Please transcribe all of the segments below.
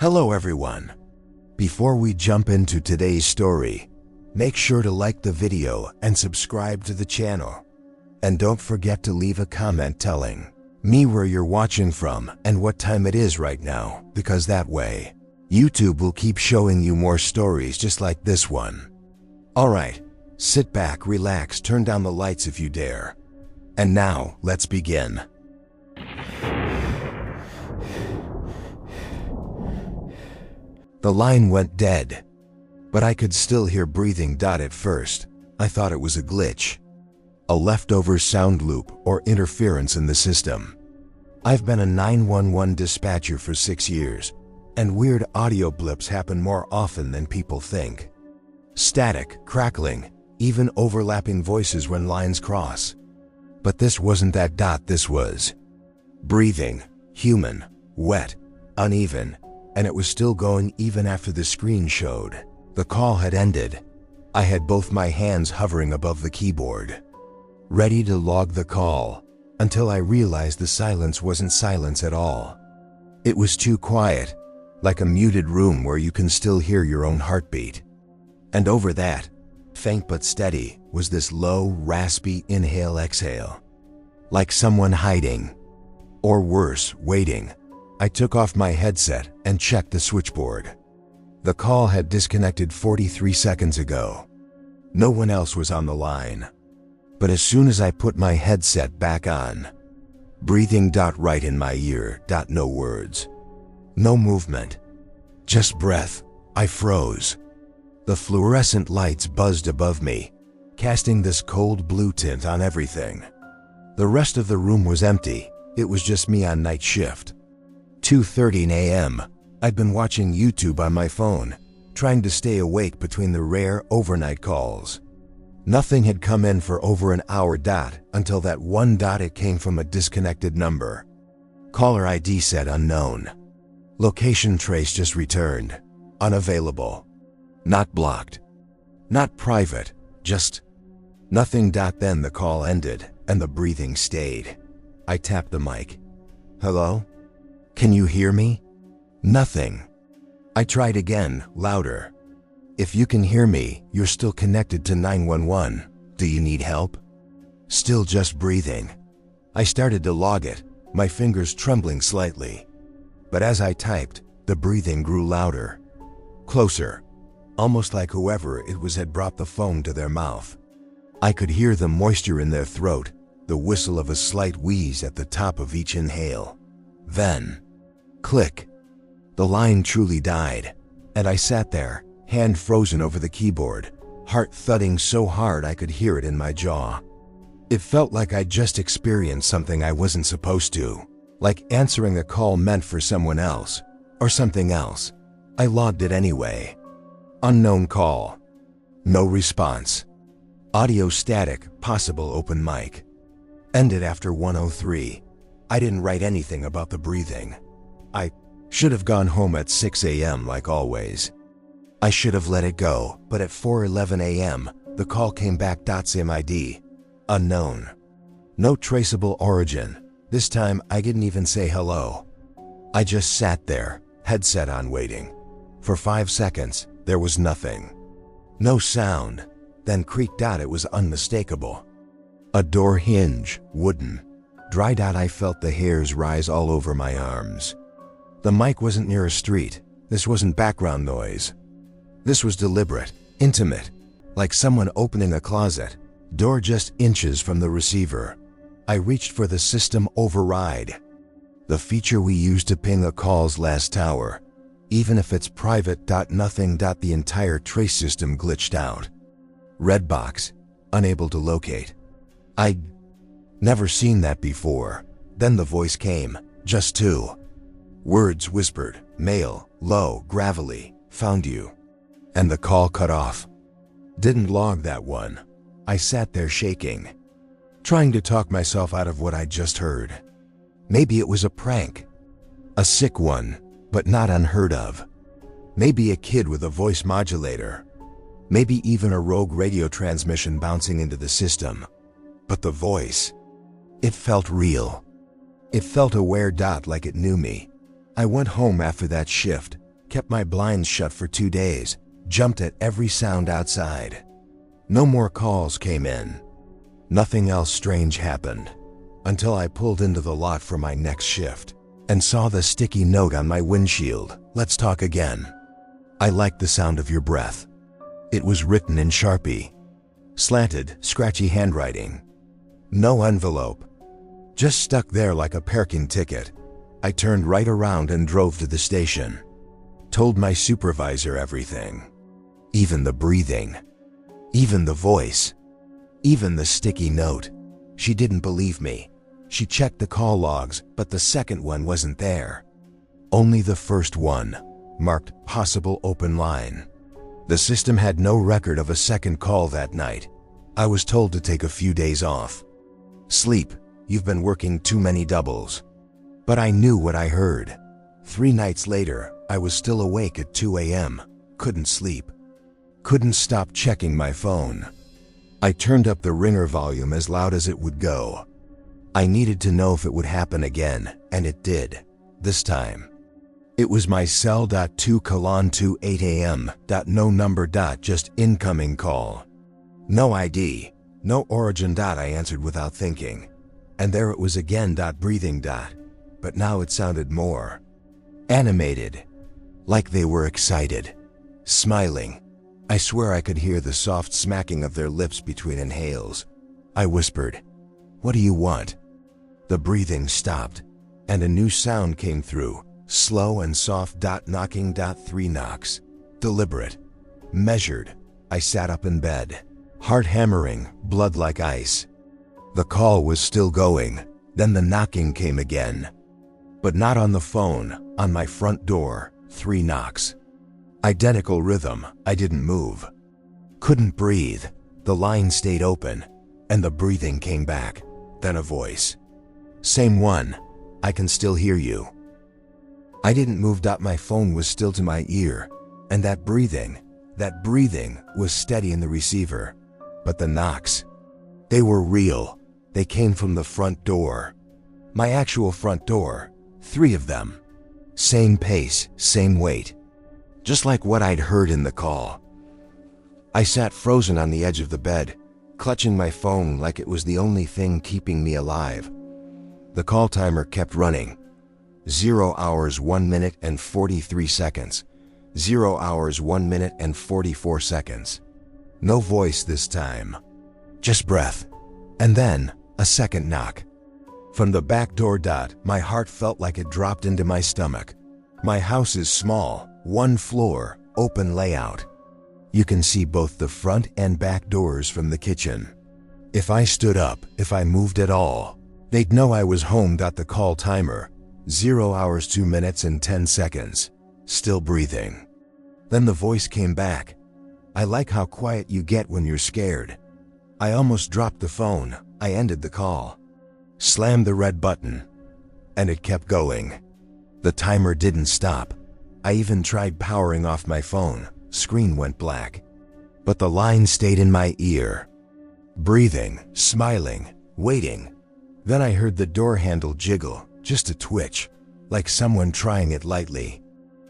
Hello everyone. Before we jump into today's story, make sure to like the video and subscribe to the channel. And don't forget to leave a comment telling me where you're watching from and what time it is right now, because that way, YouTube will keep showing you more stories just like this one. Alright, sit back, relax, turn down the lights if you dare. And now, let's begin. The line went dead, but I could still hear breathing. At first, I thought it was a glitch, a leftover sound loop or interference in the system. I've been a 911 dispatcher for 6 years, and weird audio blips happen more often than people think. Static, crackling, even overlapping voices when lines cross. But this wasn't that. This was breathing, human, wet, uneven, and it was still going even after the screen showed the call had ended. I had both my hands hovering above the keyboard, ready to log the call, until I realized the silence wasn't silence at all. It was too quiet, like a muted room where you can still hear your own heartbeat. And over that, faint but steady, was this low, raspy inhale-exhale, like someone hiding, or worse, waiting. I took off my headset and checked the switchboard. The call had disconnected 43 seconds ago. No one else was on the line. But as soon as I put my headset back on, breathing right in my ear. No words. No movement. Just breath. I froze. The fluorescent lights buzzed above me, casting this cold blue tint on everything. The rest of the room was empty. It was just me on night shift. 2:30 a.m. I'd been watching YouTube on my phone, trying to stay awake between the rare overnight calls. Nothing had come in for over an hour. Until that one. It came from a disconnected number. Caller ID said unknown. Location trace just returned. Unavailable. Not blocked. Not private. Just nothing. Then the call ended and the breathing stayed. I tapped the mic. Hello? Can you hear me? Nothing. I tried again, louder. If you can hear me, you're still connected to 911. Do you need help? Still just breathing. I started to log it, my fingers trembling slightly. But as I typed, the breathing grew louder. Closer. Almost like whoever it was had brought the phone to their mouth. I could hear the moisture in their throat, the whistle of a slight wheeze at the top of each inhale. Then, click. The line truly died, and I sat there, hand frozen over the keyboard, heart thudding so hard I could hear it in my jaw. It felt like I'd just experienced something I wasn't supposed to, like answering a call meant for someone else, or something else. I logged it anyway. Unknown call. No response. Audio static, possible open mic. Ended after 1:03. I didn't write anything about the breathing. I should have gone home at 6 a.m. like always. I should have let it go, but at 4:11 a.m., the call came back. SIM ID. Unknown. No traceable origin. This time, I didn't even say hello. I just sat there, headset on, waiting. For 5 seconds, there was nothing. No sound. Then creak. It was unmistakable. A door hinge, wooden. Dry. I felt the hairs rise all over my arms. The mic wasn't near a street. This wasn't background noise. This was deliberate, intimate, like someone opening a closet. Door just inches from the receiver. I reached for the system override, the feature we use to ping a call's last tower. Even if it's private. Nothing. The entire trace system glitched out. Red box, unable to locate. I'd never seen that before. Then the voice came, just 2 words whispered, male, low, gravelly, found you. And the call cut off. Didn't log that one. I sat there shaking, trying to talk myself out of what I'd just heard. Maybe it was a prank. A sick one, but not unheard of. Maybe a kid with a voice modulator. Maybe even a rogue radio transmission bouncing into the system. But the voice, it felt real. It felt aware. Like it knew me. I went home after that shift, kept my blinds shut for 2 days, jumped at every sound outside. No more calls came in. Nothing else strange happened until I pulled into the lot for my next shift and saw the sticky note on my windshield. Let's talk again. I like the sound of your breath. It was written in Sharpie. Slanted, scratchy handwriting. No envelope. Just stuck there like a parking ticket. I turned right around and drove to the station. Told my supervisor everything. Even the breathing. Even the voice. Even the sticky note. She didn't believe me. She checked the call logs, but the second one wasn't there. Only the first one, marked possible open line. The system had no record of a second call that night. I was told to take a few days off. Sleep, you've been working too many doubles. But I knew what I heard. 3 nights later, I was still awake at 2 a.m., couldn't sleep. Couldn't stop checking my phone. I turned up the ringer volume as loud as it would go. I needed to know if it would happen again, and it did, this time. It was my cell. 2:28 a.m. No number. Just incoming call. No ID, no origin. I answered without thinking. And there it was again. Breathing. But now it sounded more animated, like they were excited, smiling. I swear I could hear the soft smacking of their lips between inhales. I whispered, "What do you want?" The breathing stopped, and a new sound came through, slow and soft. Knocking. 3 knocks. Deliberate. Measured. I sat up in bed. Heart hammering, blood like ice. The call was still going. Then the knocking came again. But not on the phone, on my front door. 3 knocks. Identical rhythm. I didn't move. Couldn't breathe. The line stayed open, and the breathing came back. Then a voice. "Same one. I can still hear you." I didn't move. My phone was still to my ear, and that breathing was steady in the receiver. But the knocks, they were real. They came from the front door. My actual front door. 3 of them. Same pace, same weight. Just like what I'd heard in the call. I sat frozen on the edge of the bed, clutching my phone like it was the only thing keeping me alive. The call timer kept running. 0 hours 1 minute and 43 seconds. 0 hours 1 minute and 44 seconds. No voice this time. Just breath. And then, a second knock. From the back door. My heart felt like it dropped into my stomach. My house is small, 1 floor, open layout. You can see both the front and back doors from the kitchen. If I stood up, if I moved at all, they'd know I was home. The call timer. 0 hours 2 minutes and 10 seconds. Still breathing. Then the voice came back. "I like how quiet you get when you're scared." I almost dropped the phone. I ended the call. Slammed the red button. And it kept going. The timer didn't stop. I even tried powering off my phone. Screen went black. But the line stayed in my ear. Breathing, smiling, waiting. Then I heard the door handle jiggle, just a twitch, like someone trying it lightly.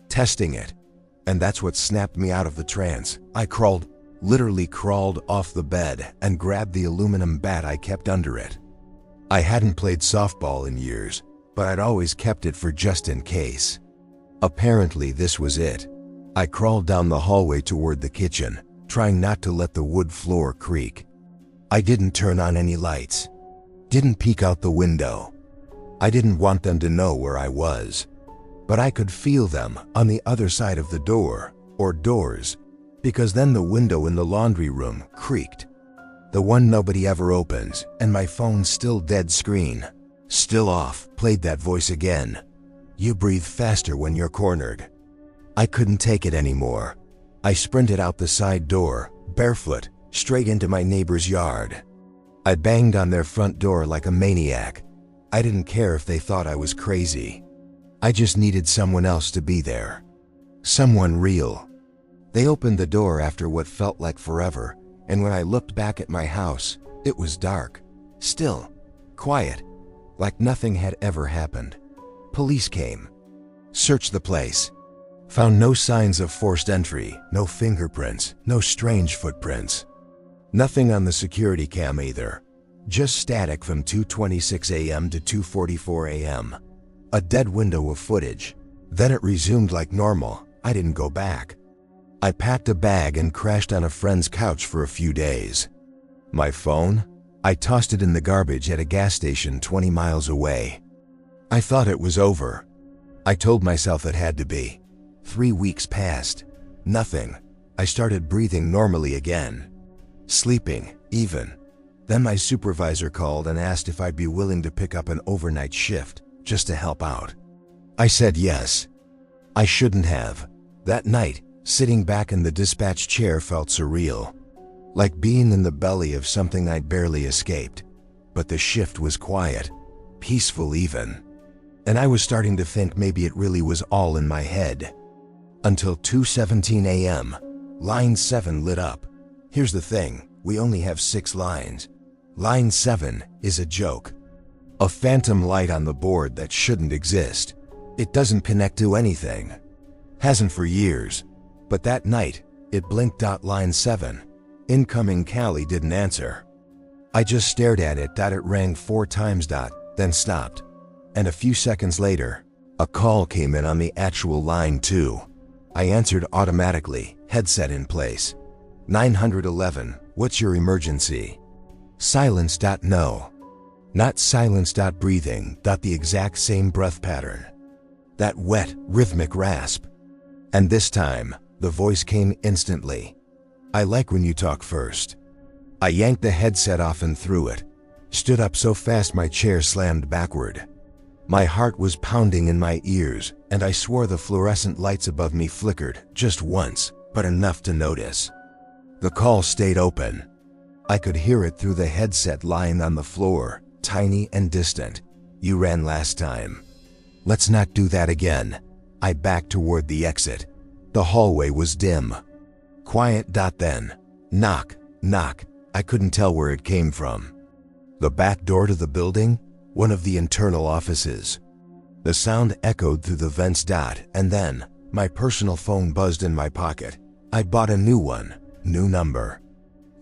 Testing it. And that's what snapped me out of the trance. I literally crawled off the bed and grabbed the aluminum bat I kept under it. I hadn't played softball in years, but I'd always kept it for just in case. Apparently this was it. I crawled down the hallway toward the kitchen, trying not to let the wood floor creak. I didn't turn on any lights. Didn't peek out the window. I didn't want them to know where I was. But I could feel them on the other side of the door, or doors, because then the window in the laundry room creaked. The one nobody ever opens, and my phone still dead screen. Still off, played that voice again. "You breathe faster when you're cornered." I couldn't take it anymore. I sprinted out the side door, barefoot, straight into my neighbor's yard. I banged on their front door like a maniac. I didn't care if they thought I was crazy. I just needed someone else to be there. Someone real. They opened the door after what felt like forever, and when I looked back at my house, it was dark, still, quiet, like nothing had ever happened. Police came. Searched the place. Found no signs of forced entry, no fingerprints, no strange footprints. Nothing on the security cam either. Just static from 2:26 a.m. to 2:44 a.m. A dead window of footage. Then it resumed like normal. I didn't go back. I packed a bag and crashed on a friend's couch for a few days. My phone? I tossed it in the garbage at a gas station 20 miles away. I thought it was over. I told myself it had to be. 3 weeks passed. Nothing. I started breathing normally again. Sleeping, even. Then my supervisor called and asked if I'd be willing to pick up an overnight shift, just to help out. I said yes. I shouldn't have. That night, sitting back in the dispatch chair felt surreal. Like being in the belly of something I'd barely escaped. But the shift was quiet. Peaceful even. And I was starting to think maybe it really was all in my head. Until 2:17 a.m., Line 7 lit up. Here's the thing, we only have 6 lines. Line 7 is a joke. A phantom light on the board that shouldn't exist. It doesn't connect to anything. Hasn't for years. But that night, it blinked. Line 7. Incoming. Callie didn't answer. I just stared at it. It rang 4 times. Then stopped. And a few seconds later, a call came in on the actual line too. I answered automatically, headset in place. 911, what's your emergency? Silence. No. Not silence. Breathing. The exact same breath pattern. That wet, rhythmic rasp. And this time, the voice came instantly. I like when you talk first. I yanked the headset off and threw it. Stood up so fast my chair slammed backward. My heart was pounding in my ears, and I swore the fluorescent lights above me flickered, just once, but enough to notice. The call stayed open. I could hear it through the headset lying on the floor, tiny and distant. You ran last time. Let's not do that again. I backed toward the exit. The hallway was dim. Quiet. Then. Knock, knock. I couldn't tell where it came from. The back door to the building? One of the internal offices. The sound echoed through the vents. And then, my personal phone buzzed in my pocket. I bought a new one. New number.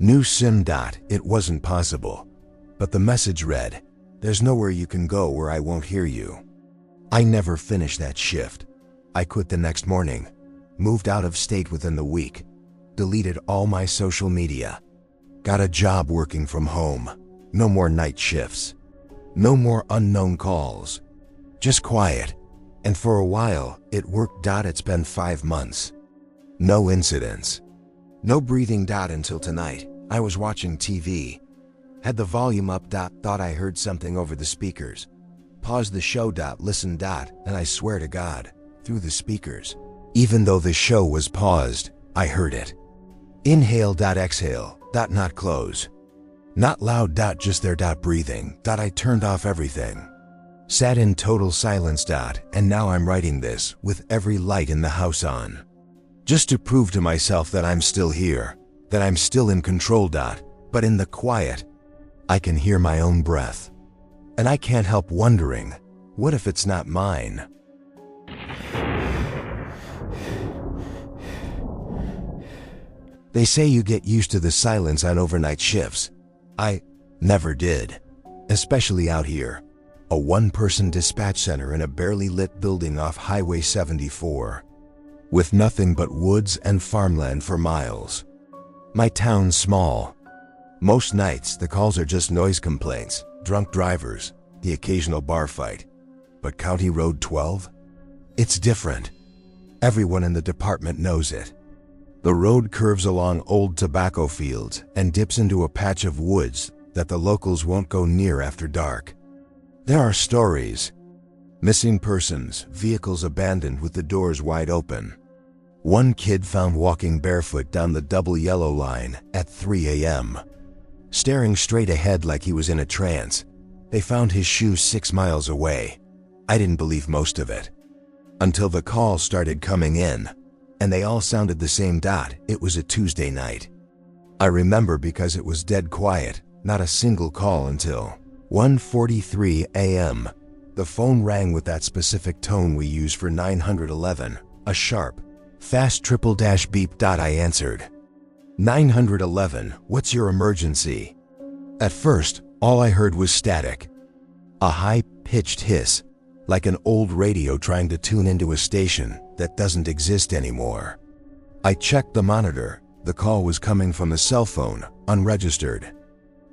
New SIM. It wasn't possible. But the message read, "There's nowhere you can go where I won't hear you." I never finished that shift. I quit the next morning. Moved out of state within the week. Deleted all my social media. Got a job working from home. No more night shifts. No more unknown calls. Just quiet. And for a while, it worked. It's been 5 months. No incidents. No breathing. Until tonight, I was watching TV. Had the volume up. Thought I heard something over the speakers. Paused the show. Listened. And I swear to God, through the speakers. Even though the show was paused, I heard it. Inhale. Exhale. Not close. Not loud. Just there. Breathing. I turned off everything. Sat in total silence. And now I'm writing this with every light in the house on. Just to prove to myself that I'm still here. That I'm still in control. But in the quiet, I can hear my own breath. And I can't help wondering, what if it's not mine? They say you get used to the silence on overnight shifts. I never did. Especially out here. A one-person dispatch center in a barely lit building off Highway 74. With nothing but woods and farmland for miles. My town's small. Most nights, the calls are just noise complaints, drunk drivers, the occasional bar fight. But County Road 12? It's different. Everyone in the department knows it. The road curves along old tobacco fields and dips into a patch of woods that the locals won't go near after dark. There are stories. Missing persons, vehicles abandoned with the doors wide open. One kid found walking barefoot down the double yellow line at 3 a.m. Staring straight ahead like he was in a trance. They found his shoes 6 miles away. I didn't believe most of it. Until the calls started coming in. And they all sounded the same. It was a Tuesday night. I remember because it was dead quiet, not a single call until 1:43 a.m. The phone rang with that specific tone we use for 911, A sharp, fast triple dash beep. I answered. 911, what's your emergency? At first, all I heard was static. A high-pitched hiss, like an old radio trying to tune into a station that doesn't exist anymore. I checked the monitor. The call was coming from the cell phone, unregistered.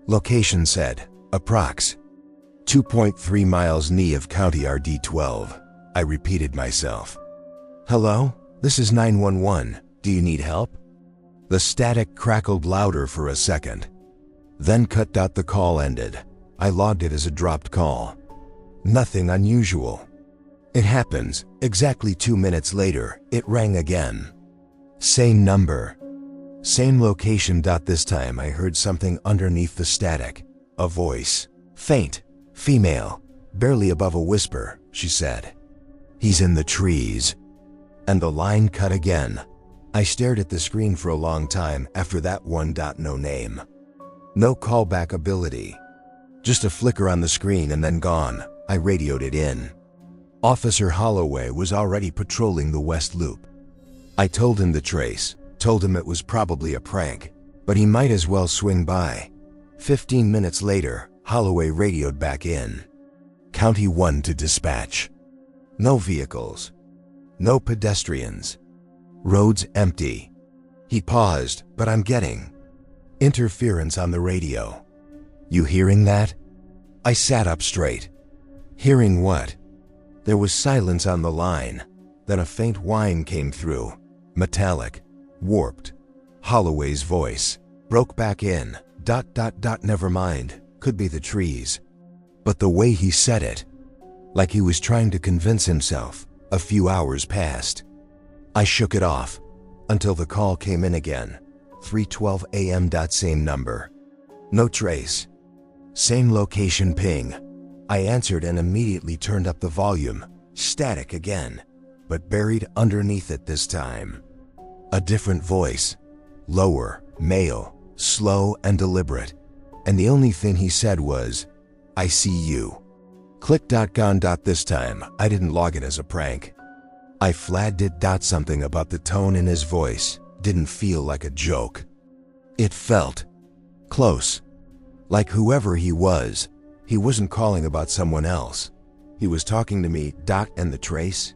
Location said, approx. 2.3 miles NE of County RD12. I repeated myself. Hello? This is 911. Do you need help? The static crackled louder for a second. Then cut. The call ended. I logged it as a dropped call. Nothing unusual. It happens. Exactly 2 minutes later, it rang again. Same number. Same location. This time I heard something underneath the static. A voice. Faint. Female. Barely above a whisper, she said. He's in the trees. And the line cut again. I stared at the screen for a long time after that one. No name. No callback ability. Just a flicker on the screen and then gone. I radioed it in. Officer Holloway was already patrolling the West Loop. I told him the trace, told him it was probably a prank, but he might as well swing by. 15 minutes later, Holloway radioed back in. County 1 to dispatch. No vehicles. No pedestrians. Roads empty. He paused, but I'm getting interference on the radio. You hearing that? I sat up straight. Hearing what? There was silence on the line. Then a faint whine came through. Metallic. Warped. Holloway's voice. Broke back in. ... Never mind. Could be the trees. But the way he said it. Like he was trying to convince himself. A few hours passed. I shook it off. Until the call came in again. 3:12 a.m. Same number. No trace. Same location ping. I answered and immediately turned up the volume. Static again, but buried underneath it this time. A different voice. Lower, male, slow and deliberate. And the only thing he said was, I see you. Click. Gone. This time, I didn't log it as a prank. I flagged it. Something about the tone in his voice didn't feel like a joke. It felt close. Like whoever he was, he wasn't calling about someone else. He was talking to me. And the trace?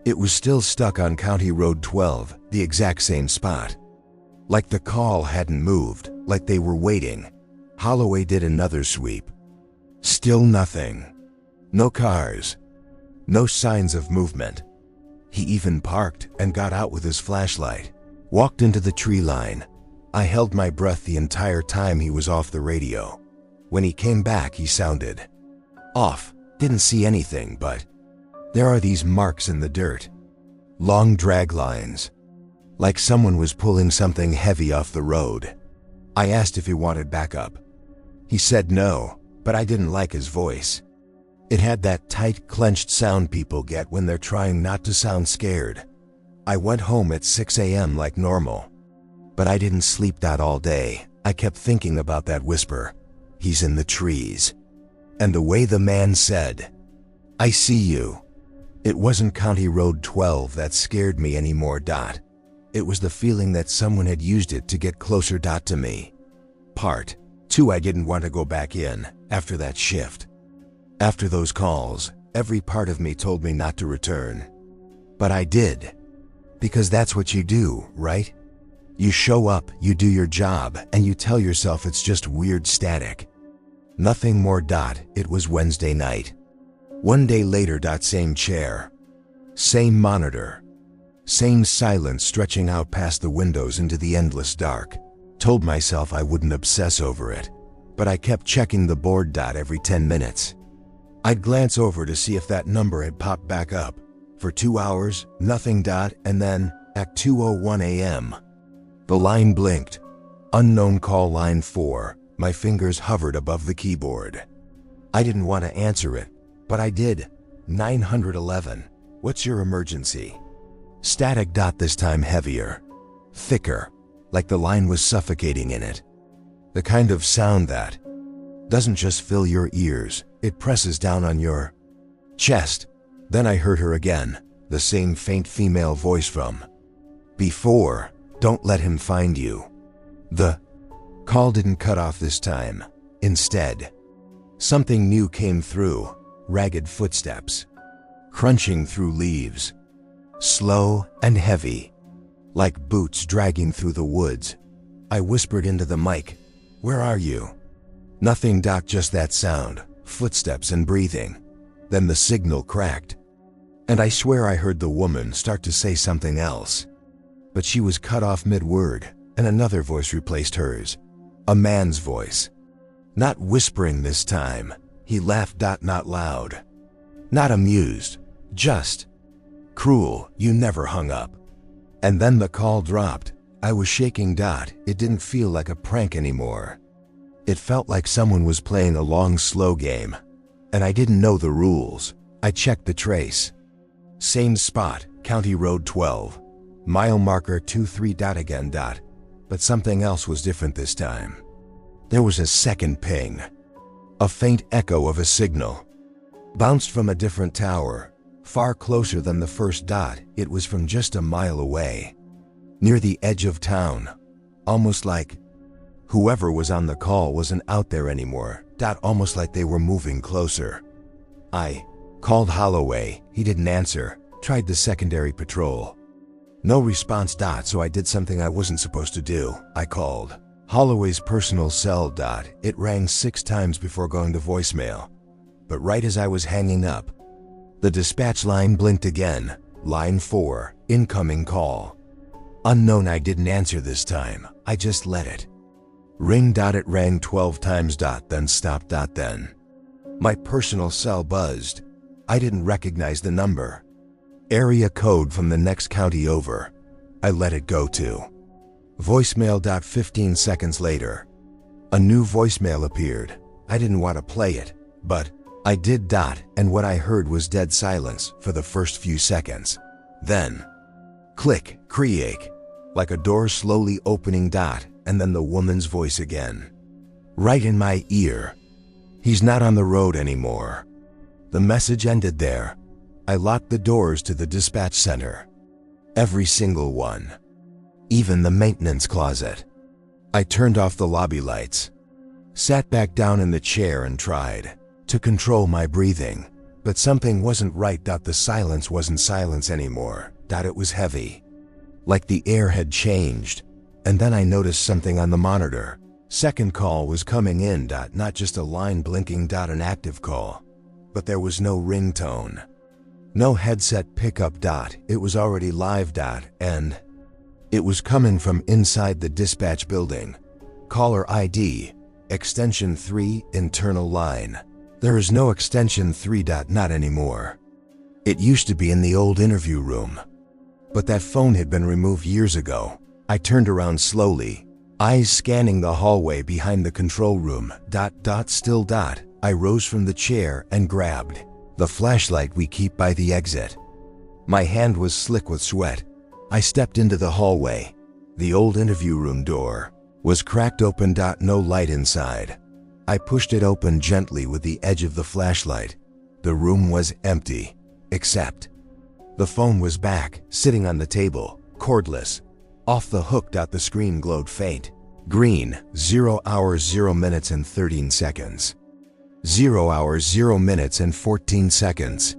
It was still stuck on County Road 12, the exact same spot. Like the call hadn't moved, like they were waiting. Holloway did another sweep. Still nothing. No cars. No signs of movement. He even parked and got out with his flashlight. Walked into the tree line. I held my breath the entire time he was off the radio. When he came back, he sounded off. Didn't see anything, but there are these marks in the dirt. Long drag lines. Like someone was pulling something heavy off the road. I asked if he wanted backup. He said no, but I didn't like his voice. It had that tight, clenched sound people get when they're trying not to sound scared. I went home at 6 a.m. like normal. But I didn't sleep all day. I kept thinking about that whisper. He's in the trees. And the way the man said, I see you. It wasn't County Road 12 that scared me anymore. It was the feeling that someone had used it to get closer to me. Part 2. I didn't want to go back in after that shift. After those calls, every part of me told me not to return. But I did. Because that's what you do, right? You show up, you do your job, and you tell yourself it's just weird static. Nothing more. It was Wednesday night. 1 day later. Same chair. Same monitor. Same silence stretching out past the windows into the endless dark. Told myself I wouldn't obsess over it. But I kept checking the board. Every 10 minutes. I'd glance over to see if that number had popped back up. For 2 hours, nothing. And then, at 2:01 a.m., the line blinked. Unknown call line 4. My fingers hovered above the keyboard. I didn't want to answer it, but I did. 911. What's your emergency? Static. This time heavier. Thicker. Like the line was suffocating in it. The kind of sound that doesn't just fill your ears, it presses down on your chest. Then I heard her again. The same faint female voice from before. Don't let him find you. The call didn't cut off this time. Instead, something new came through. Ragged footsteps, crunching through leaves, slow and heavy, like boots dragging through the woods. I whispered into the mic, "Where are you?" Nothing, Doc, just that sound, footsteps and breathing. Then the signal cracked, and I swear I heard the woman start to say something else. But she was cut off mid-word, and another voice replaced hers. A man's voice. Not whispering this time. He laughed, not loud. Not amused. Just cruel. You never hung up. And then the call dropped. I was shaking. It didn't feel like a prank anymore. It felt like someone was playing a long, slow game. And I didn't know the rules. I checked the trace. Same spot, County Road 12. Mile marker 23. Again. But something else was different this time. There was a second ping. A faint echo of a signal. Bounced from a different tower, far closer than the first. It was from just a mile away. Near the edge of town. Almost like whoever was on the call wasn't out there anymore. Almost like they were moving closer. I called Holloway. He didn't answer. Tried the secondary patrol. No response. So I did something I wasn't supposed to do. I called Holloway's personal cell. It rang 6 times before going to voicemail. But right as I was hanging up, the dispatch line blinked again. Line 4, incoming call. Unknown. I didn't answer this time. I just let it ring. It rang 12 times. Then stopped. Then my personal cell buzzed. I didn't recognize the number. Area code from the next county over. I let it go to voicemail. 15 seconds later, a new voicemail appeared. I didn't want to play it, but I did. And what I heard was dead silence for the first few seconds. Then, click, creak, like a door slowly opening. And then the woman's voice again. Right in my ear. He's not on the road anymore. The message ended there. I locked the doors to the dispatch center. Every single one. Even the maintenance closet. I turned off the lobby lights. Sat back down in the chair and tried to control my breathing. But something wasn't right. The silence wasn't silence anymore. It was heavy. Like the air had changed. And then I noticed something on the monitor. Second call was coming in. Not just a line blinking. An active call. But there was no ringtone. No headset pickup. It was already live. And it was coming from inside the dispatch building. Caller ID, extension 3, internal line. There is no extension 3. Not anymore. It used to be in the old interview room. But that phone had been removed years ago. I turned around slowly, eyes scanning the hallway behind the control room. Still. I rose from the chair and grabbed the flashlight we keep by the exit. My hand was slick with sweat. I stepped into the hallway. The old interview room door was cracked open. No light inside. I pushed it open gently with the edge of the flashlight. The room was empty, except the phone was back, sitting on the table, cordless, off the hook. The screen glowed faint green. 0 hours 0 minutes and 13 seconds. 0 hours 0 minutes and 14 seconds.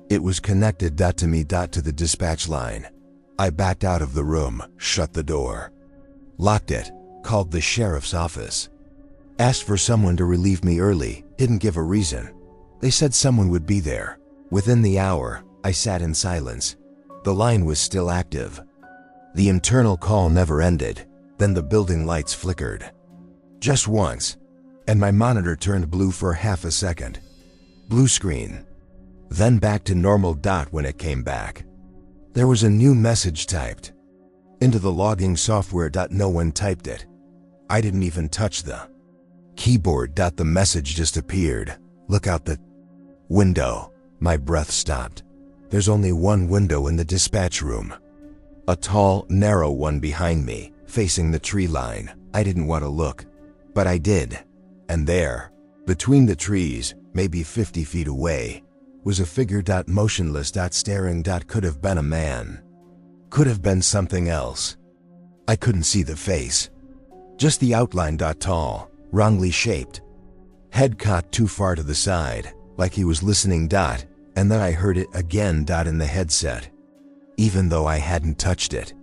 It was connected. To me. To the dispatch line. I backed out of the room, shut the door, locked it, called the sheriff's office. Asked for someone to relieve me early, didn't give a reason. They said someone would be there. Within the hour, I sat in silence. The line was still active. The internal call never ended. Then the building lights flickered. Just once. And my monitor turned blue for half a second. Blue screen. Then back to normal. When it came back, there was a new message typed into the logging software. No one typed it. I didn't even touch the keyboard. The message just appeared. Look out the window. My breath stopped. There's only one window in the dispatch room. A tall, narrow one behind me, facing the tree line. I didn't want to look, but I did. And there, between the trees, maybe 50 feet away, was a figure. Motionless. Staring. Could have been a man. Could have been something else. I couldn't see the face. Just the outline. Tall, wrongly shaped. Head caught too far to the side, like he was listening. And then I heard it again. In the headset. Even though I hadn't touched it.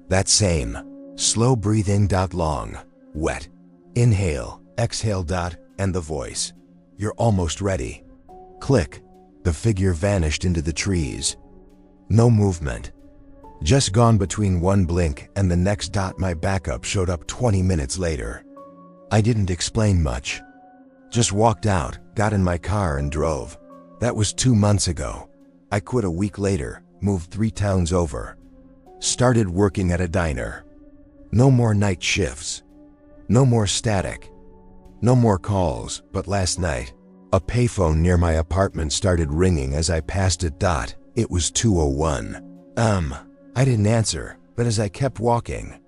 That same slow breathing. Long, wet. Inhale, exhale. And the voice. You're almost ready. Click. The figure vanished into the trees. No movement. Just gone between one blink and the next. My backup showed up 20 minutes later. I didn't explain much. Just walked out, got in my car and drove. That was 2 months ago. I quit a week later, moved 3 towns over. Started working at a diner. No more night shifts. No more static. No more calls, but last night, a payphone near my apartment started ringing as I passed it. It was 2:01. I didn't answer, but as I kept walking,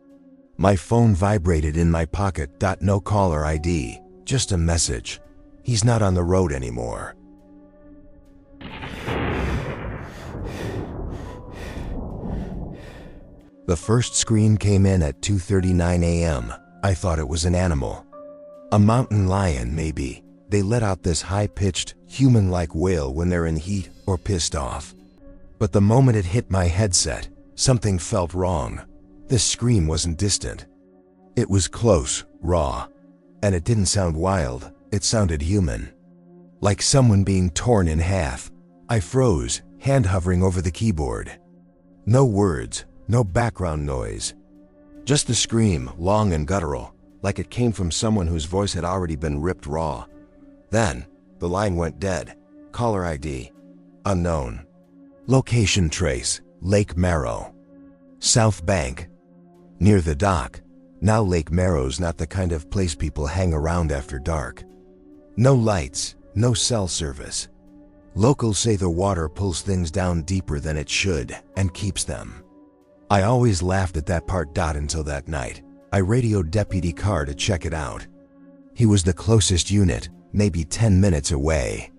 my phone vibrated in my pocket. No caller ID, just a message. He's not on the road anymore. The first scream came in at 2:39 a.m. I thought it was an animal. A mountain lion, maybe. They let out this high-pitched, human-like wail when they're in heat or pissed off. But the moment it hit my headset, something felt wrong. This scream wasn't distant. It was close, raw. And it didn't sound wild, it sounded human. Like someone being torn in half. I froze, hand hovering over the keyboard. No words, no background noise. Just the scream, long and guttural, like it came from someone whose voice had already been ripped raw. Then, the line went dead. Caller ID. Unknown. Location trace. Lake Marrow. South Bank. Near the dock. Now Lake Marrow's not the kind of place people hang around after dark. No lights, no cell service. Locals say the water pulls things down deeper than it should and keeps them. I always laughed at that part. Until that night. I radioed Deputy Carr to check it out. He was the closest unit, maybe 10 minutes away.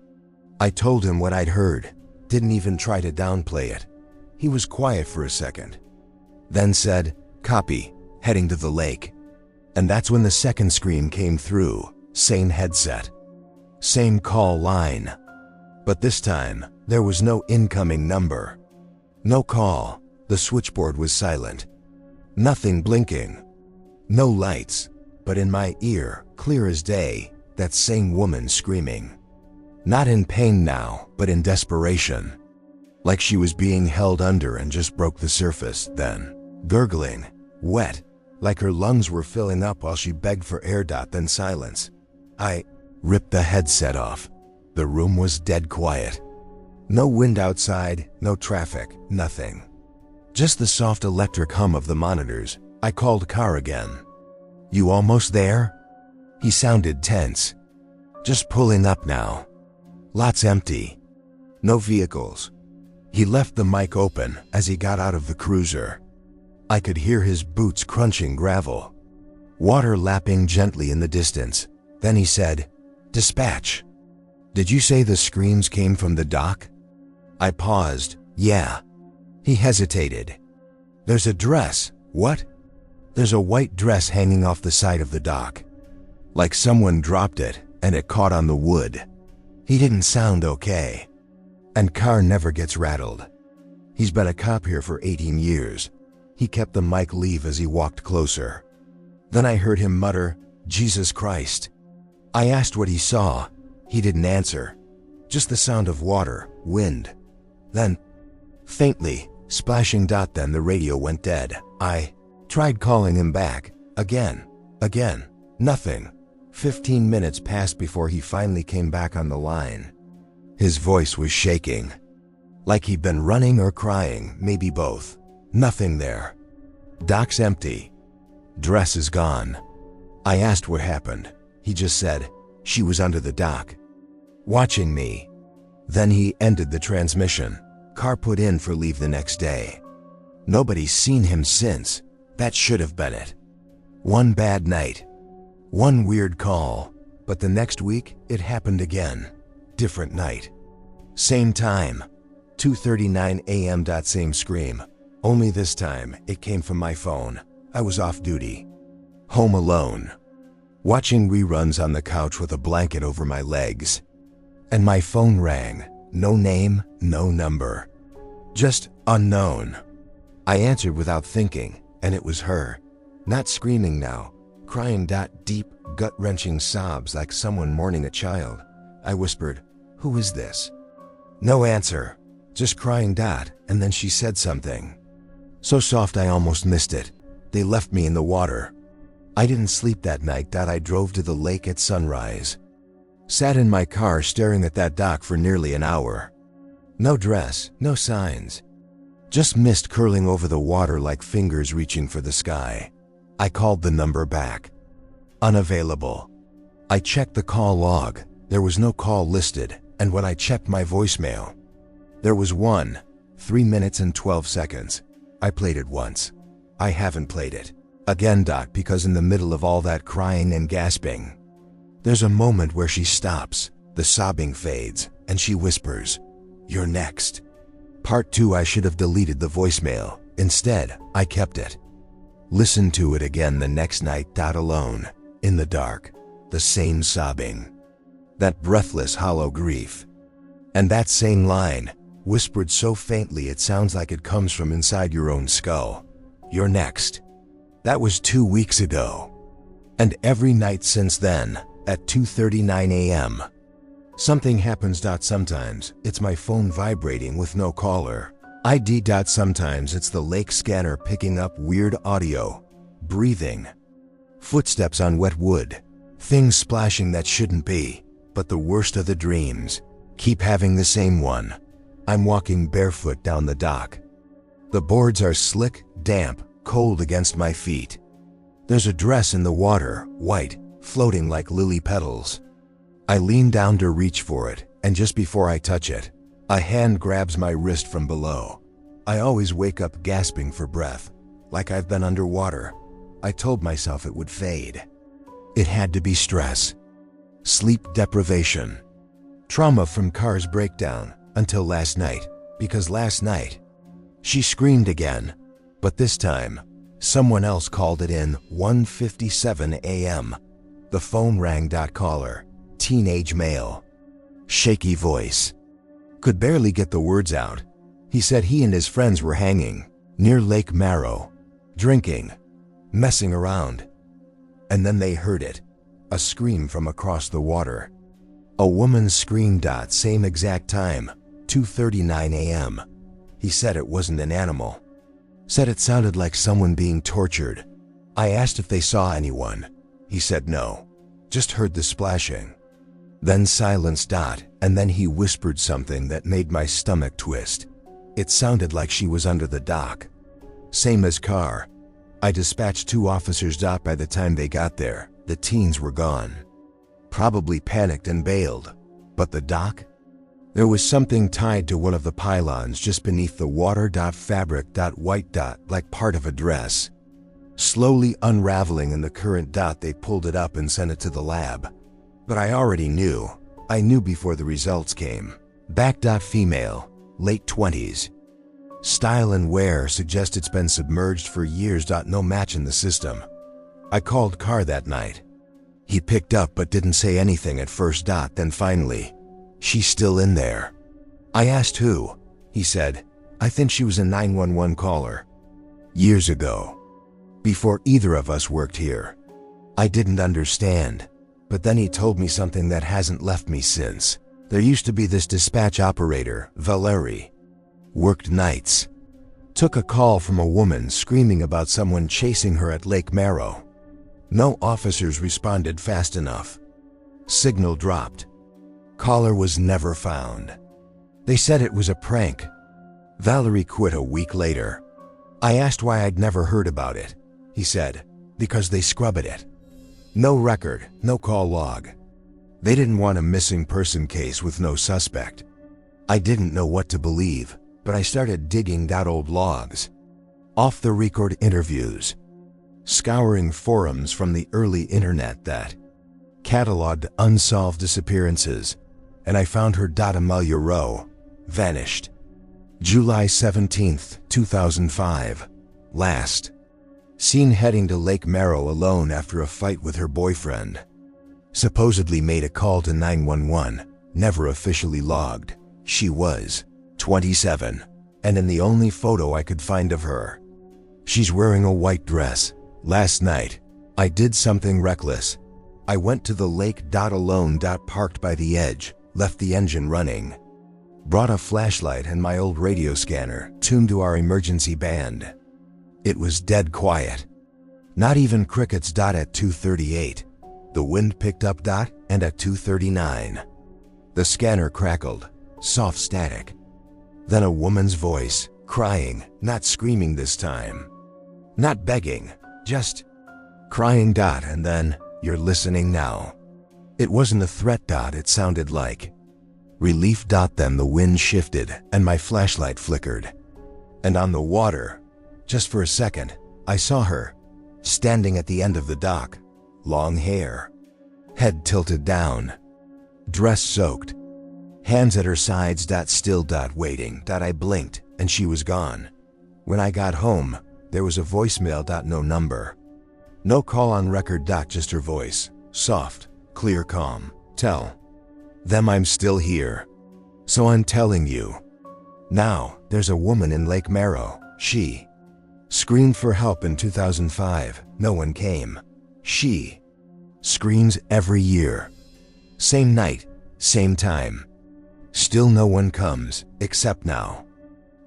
I told him what I'd heard, didn't even try to downplay it. He was quiet for a second, then said, "Copy, heading to the lake." And that's when the second scream came through, same headset, same call line. But this time, there was no incoming number. No call, the switchboard was silent. Nothing blinking. No lights, but in my ear, clear as day, that same woman screaming. Not in pain now, but in desperation. Like she was being held under and just broke the surface, then gurgling, wet, like her lungs were filling up while she begged for air. Then silence. I ripped the headset off. The room was dead quiet. No wind outside, no traffic, nothing. Just the soft electric hum of the monitors. I called Carr again. "You almost there?" He sounded tense. "Just pulling up now. Lots empty. No vehicles." He left the mic open as he got out of the cruiser. I could hear his boots crunching gravel. Water lapping gently in the distance. Then he said, "Dispatch. Did you say the screams came from the dock?" I paused. "Yeah." He hesitated. "There's a dress." "What?" "There's a white dress hanging off the side of the dock. Like someone dropped it and it caught on the wood." He didn't sound okay. And Carr never gets rattled. He's been a cop here for 18 years. He kept the mic level as he walked closer. Then I heard him mutter, "Jesus Christ." I asked what he saw. He didn't answer. Just the sound of water, wind. Then, faintly, splashing. Then the radio went dead. I tried calling him back. Again. Nothing. 15 minutes passed before he finally came back on the line. His voice was shaking. Like he'd been running or crying, maybe both. Nothing there. Dock's empty. Dress is gone. I asked what happened. He just said, "She was under the dock, watching me." Then he ended the transmission. Carr put in for leave the next day. Nobody's seen him since. That should have been it. One bad night. One weird call. But the next week, it happened again. Different night. Same time, 2:39 a.m. Same scream. Only this time, it came from my phone. I was off duty. Home alone. Watching reruns on the couch with a blanket over my legs. And my phone rang. No name, no number. Just unknown. I answered without thinking, and it was her. Not screaming now, crying. Deep, gut-wrenching sobs like someone mourning a child. I whispered, "Who is this?" No answer. Just crying. And then she said something. So soft I almost missed it. They left me in the water. I didn't sleep that night. I drove to the lake at sunrise. Sat in my car staring at that dock for nearly an hour. No dress, no signs. Just mist curling over the water like fingers reaching for the sky. I called the number back. Unavailable. I checked the call log. There was no call listed, and when I checked my voicemail, there was one, 3 minutes and 12 seconds. I played it once. I haven't played it again, because in the middle of all that crying and gasping, there's a moment where she stops, the sobbing fades, and she whispers, "You're next." Part 2. I should have deleted the voicemail. Instead, I kept it. Listened to it again the next night. Alone, in the dark, the same sobbing, that breathless, hollow grief. And that same line, whispered so faintly it sounds like it comes from inside your own skull. "You're next." That was 2 weeks ago. And every night since then, at 2:39 a.m., something happens. Sometimes it's my phone vibrating with no caller ID. Sometimes it's the lake scanner picking up weird audio, breathing, footsteps on wet wood, things splashing that shouldn't be. But the worst of the dreams keep having the same one. I'm walking barefoot down the dock. The boards are slick, damp, cold against my feet. There's a dress in the water, white, floating like lily petals. I lean down to reach for it, and just before I touch it, a hand grabs my wrist from below. I always wake up gasping for breath, like I've been underwater. I told myself it would fade. It had to be stress, sleep deprivation, trauma from car's breakdown, until last night, because last night, she screamed again, but this time, someone else called it in. 1:57 a.m. The phone rang. Caller, teenage male, shaky voice. Could barely get the words out. He said he and his friends were hanging near Lake Marrow, drinking, messing around. And then they heard it, a scream from across the water. A woman screamed. Same exact time, 2:39 a.m. He said it wasn't an animal. Said it sounded like someone being tortured. I asked if they saw anyone. He said no, just heard the splashing. Then silence. And then he whispered something that made my stomach twist. It sounded like she was under the dock. Same as car. I dispatched 2 officers. By the time they got there, the teens were gone. Probably panicked and bailed. But the dock? There was something tied to one of the pylons just beneath the water. Fabric. White. Like part of a dress. Slowly unraveling in the current. They pulled it up and sent it to the lab. But I already knew. I knew before the results came. Back. Female, late 20s. Style and wear suggest it's been submerged for years. No match in the system. I called car that night. He picked up but didn't say anything at first. Then finally, "She's still in there." I asked who. He said, "I think she was a 911 caller. Years ago. Before either of us worked here." I didn't understand. But then he told me something that hasn't left me since. There used to be this dispatch operator, Valerie. Worked nights. Took a call from a woman screaming about someone chasing her at Lake Marrow. No officers responded fast enough. Signal dropped. Caller was never found. They said it was a prank. Valerie quit a week later. I asked why I'd never heard about it. He said, "Because they scrubbed it. No record, no call log. They didn't want a missing person case with no suspect." I didn't know what to believe, but I started digging old logs, off-the-record interviews, scouring forums from the early internet that cataloged unsolved disappearances. and I found her. Amelia Rowe. Vanished. July 17th, 2005. Last seen heading to Lake Merrill alone after a fight with her boyfriend. Supposedly made a call to 911, never officially logged. She was 27, and in the only photo I could find of her, she's wearing a white dress. Last night, I did something reckless. I went to the lake. Alone. Parked by the edge, left the engine running. Brought a flashlight and my old radio scanner, tuned to our emergency band. It was dead quiet. Not even crickets. At 2:38. The wind picked up. And at 2:39. The scanner crackled, soft static. Then a woman's voice, crying, not screaming this time. Not begging, just crying. And then, "You're listening now." It wasn't a threat. It sounded like relief. Then the wind shifted and my flashlight flickered. And on the water, just for a second, I saw her, standing at the end of the dock. Long hair, head tilted down, dress soaked, hands at her sides. Still. Waiting. I blinked and she was gone. When I got home, there was a voicemail. No number. No call on record. Just her voice, soft, clear, calm. "Tell them I'm still here." So I'm telling you. Now, there's a woman in Lake Merrill. She screamed for help in 2005. No one came. She screams every year. Same night, same time. Still no one comes, except now.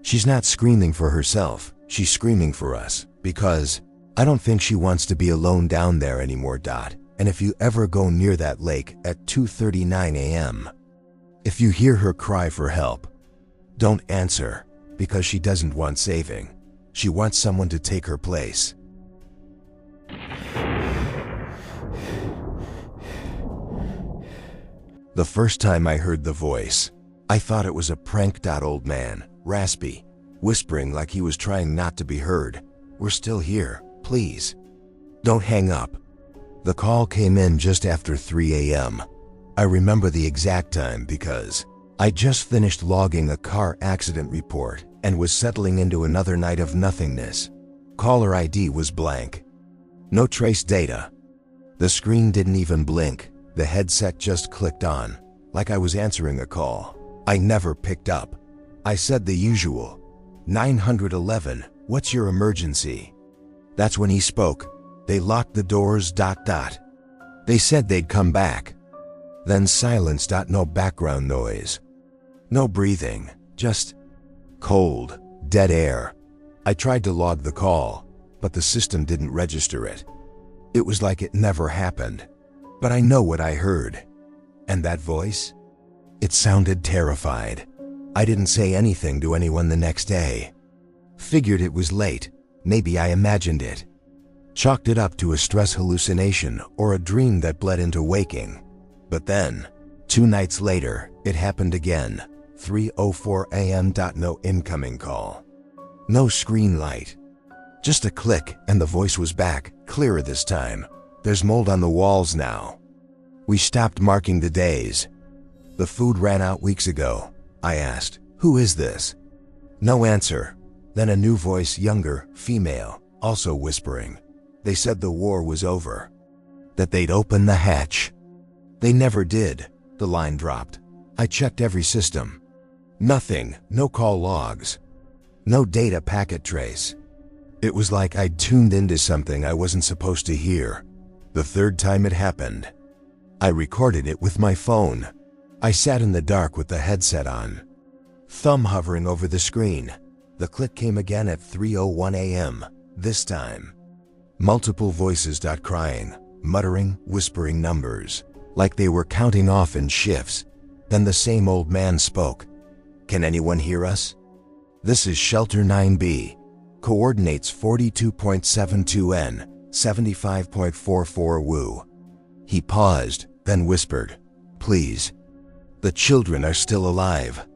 She's not screaming for herself, she's screaming for us, because I don't think she wants to be alone down there anymore. And if you ever go near that lake at 2:39 a.m., if you hear her cry for help, don't answer, because she doesn't want saving. She wants someone to take her place. The first time I heard the voice, I thought it was a prank. Old man, raspy, whispering like he was trying not to be heard. "We're still here, please. Don't hang up." The call came in just after 3 a.m. I remember the exact time because I just finished logging a car accident report and was settling into another night of nothingness. Caller ID was blank. No trace data. The screen didn't even blink. The headset just clicked on, like I was answering a call. I never picked up. I said the usual, 911, "What's your emergency?" That's when he spoke. "They locked the doors. They said they'd come back." Then silence. No background noise. No breathing, just cold, dead air. I tried to log the call, but the system didn't register it. It was like it never happened. But I know what I heard. And that voice? It sounded terrified. I didn't say anything to anyone the next day. Figured it was late. Maybe I imagined it. Chalked it up to a stress hallucination or a dream that bled into waking. But then, 2 nights later, it happened again. 3:04 a.m. No incoming call. No screen light. Just a click and the voice was back, clearer this time. "There's mold on the walls now." We stopped marking the days. "The food ran out weeks ago." I asked, "Who is this?" No answer. Then a new voice, younger, female, also whispering. They said the war was over. That they'd open the hatch. They never did. The line dropped. I checked every system. Nothing, no call logs. No data packet trace. It was like I'd tuned into something I wasn't supposed to hear. The third time it happened, I recorded it with my phone. I sat in the dark with the headset on, thumb hovering over the screen. The click came again at 3:01 a.m. This time, multiple voices. Crying, muttering, whispering numbers, like they were counting off in shifts. Then the same old man spoke. "Can anyone hear us? This is Shelter 9B. Coordinates 42.72 N, 75.44 Wu." He paused, then whispered, "Please. The children are still alive."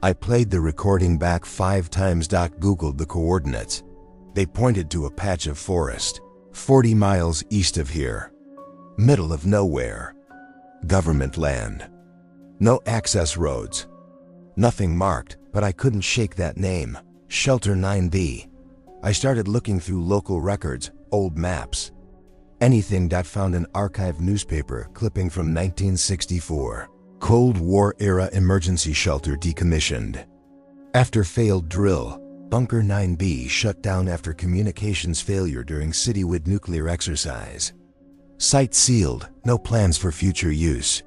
I played the recording back 5 times. Googled the coordinates. They pointed to a patch of forest, 40 miles east of here. Middle of nowhere. Government land. No access roads. Nothing marked, but I couldn't shake that name. Shelter 9B. I started looking through local records, old maps. Anything that found an archived newspaper clipping from 1964. Cold War era emergency shelter decommissioned. After failed drill, Bunker 9B shut down after communications failure during citywide nuclear exercise. Site sealed, no plans for future use.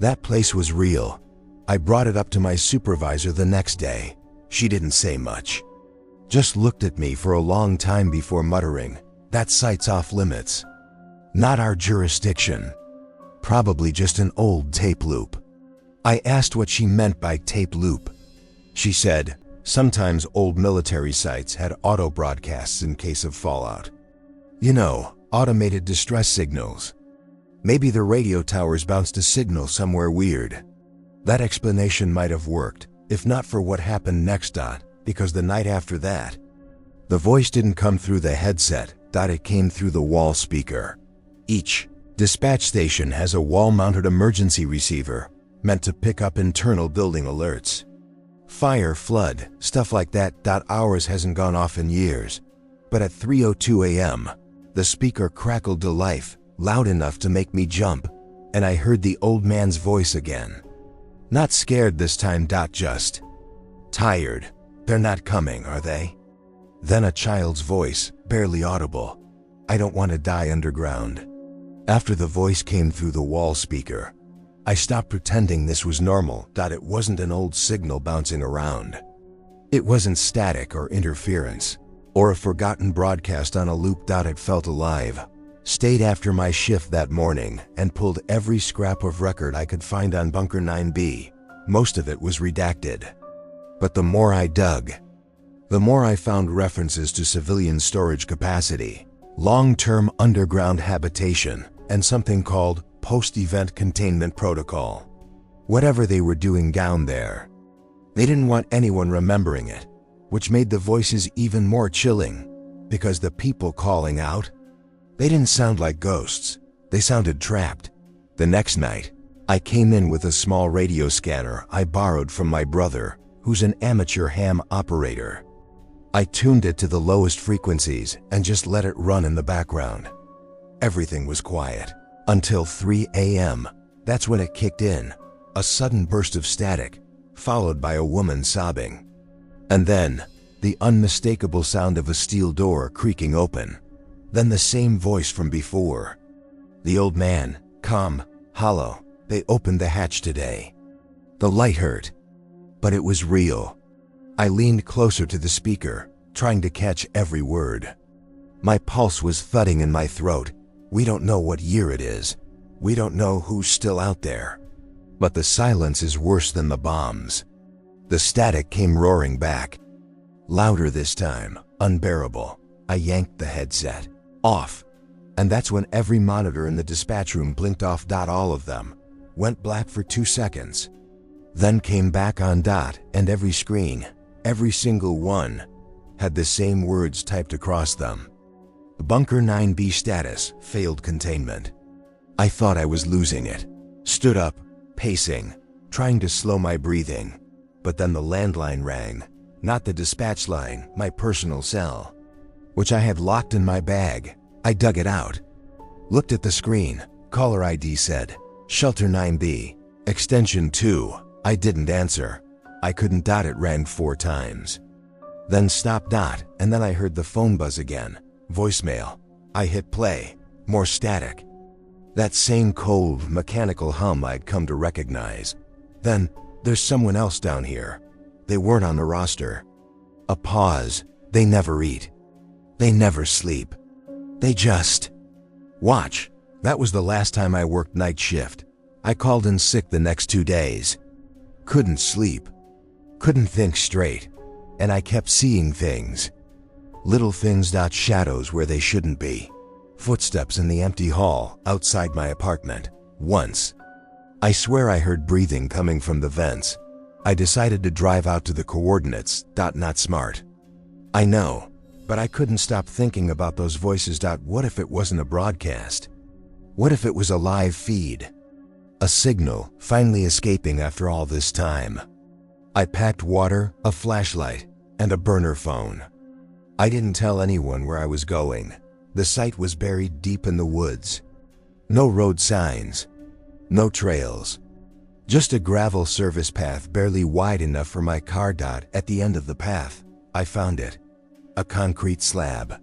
That place was real. I brought it up to my supervisor the next day. She didn't say much. Just looked at me for a long time before muttering, "That site's off limits. Not our jurisdiction. Probably just an old tape loop." I asked what she meant by tape loop. She said, sometimes old military sites had auto broadcasts in case of fallout. You know, automated distress signals. Maybe the radio towers bounced a signal somewhere weird. That explanation might have worked, if not for what happened next. Because the night after that, the voice didn't come through the headset. It came through the wall speaker. Each dispatch station has a wall-mounted emergency receiver meant to pick up internal building alerts. Fire, flood, stuff like that. Ours hasn't gone off in years. But at 3:02 a.m., the speaker crackled to life, loud enough to make me jump, and I heard the old man's voice again. Not scared this time. Just tired. "They're not coming, are they?" Then a child's voice, barely audible. "I don't want to die underground." After the voice came through the wall speaker, I stopped pretending this was normal. It wasn't an old signal bouncing around. It wasn't static or interference, or a forgotten broadcast on a loop. It felt alive. Stayed after my shift that morning and pulled every scrap of record I could find on Bunker 9B. Most of it was redacted. But the more I dug, the more I found references to civilian storage capacity, long-term underground habitation, and something called post-event containment protocol. Whatever they were doing down there, they didn't want anyone remembering it, which made the voices even more chilling, because the people calling out, they didn't sound like ghosts. They sounded trapped. The next night, I came in with a small radio scanner I borrowed from my brother, who's an amateur ham operator. I tuned it to the lowest frequencies and just let it run in the background. Everything was quiet until 3 a.m. That's when it kicked in, a sudden burst of static, followed by a woman sobbing. And then, the unmistakable sound of a steel door creaking open. Then the same voice from before. The old man, calm, hollow. "They opened the hatch today." The light hurt, but it was real. I leaned closer to the speaker, trying to catch every word. My pulse was thudding in my throat. We don't know what year it is. We don't know who's still out there. But the silence is worse than the bombs. The static came roaring back. Louder this time, unbearable. I yanked the headset off, and that's when every monitor in the dispatch room blinked off. All of them went black for 2 seconds, then came back on. And every screen, every single one, had the same words typed across them. Bunker 9B status, failed containment. I thought I was losing it. Stood up, pacing, trying to slow my breathing. But then the landline rang. Not the dispatch line, my personal cell, which I had locked in my bag. I dug it out. Looked at the screen. Caller ID said, Shelter 9B, extension 2. I didn't answer. I couldn't. It rang 4 times. Then stopped. And then I heard the phone buzz again. Voicemail. I hit play. More static. That same cold, mechanical hum I'd come to recognize. Then, there's someone else down here. They weren't on the roster. A pause. They never eat. They never sleep. They just watch. That was the last time I worked night shift. I called in sick the next 2 days. Couldn't sleep. Couldn't think straight. And I kept seeing things. Little things. Shadows where they shouldn't be. Footsteps in the empty hall outside my apartment. Once, I swear I heard breathing coming from the vents. I decided to drive out to the coordinates. Not smart. I know, but I couldn't stop thinking about those voices. What if it wasn't a broadcast? What if it was a live feed? A signal, finally escaping after all this time. I packed water, a flashlight, and a burner phone. I didn't tell anyone where I was going. The site was buried deep in the woods. No road signs. No trails. Just a gravel service path barely wide enough for my car. At the end of the path, I found it. A concrete slab.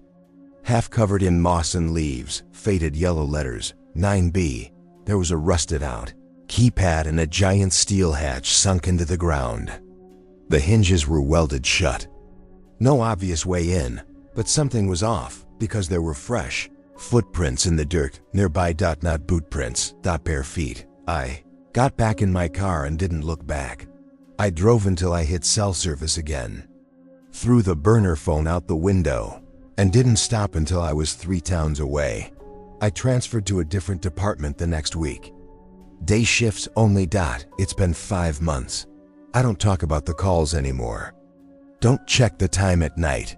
Half covered in moss and leaves, faded yellow letters, 9B. There was a rusted out keypad and a giant steel hatch sunk into the ground. The hinges were welded shut. No obvious way in, but something was off because there were fresh footprints in the dirt nearby. Not boot prints. Bare feet. I got back in my car and didn't look back. I drove until I hit cell service again. Threw the burner phone out the window and didn't stop until I was 3 towns away. I transferred to a different department the next week. Day shifts only. It's been 5 months. I don't talk about the calls anymore. Don't check the time at night.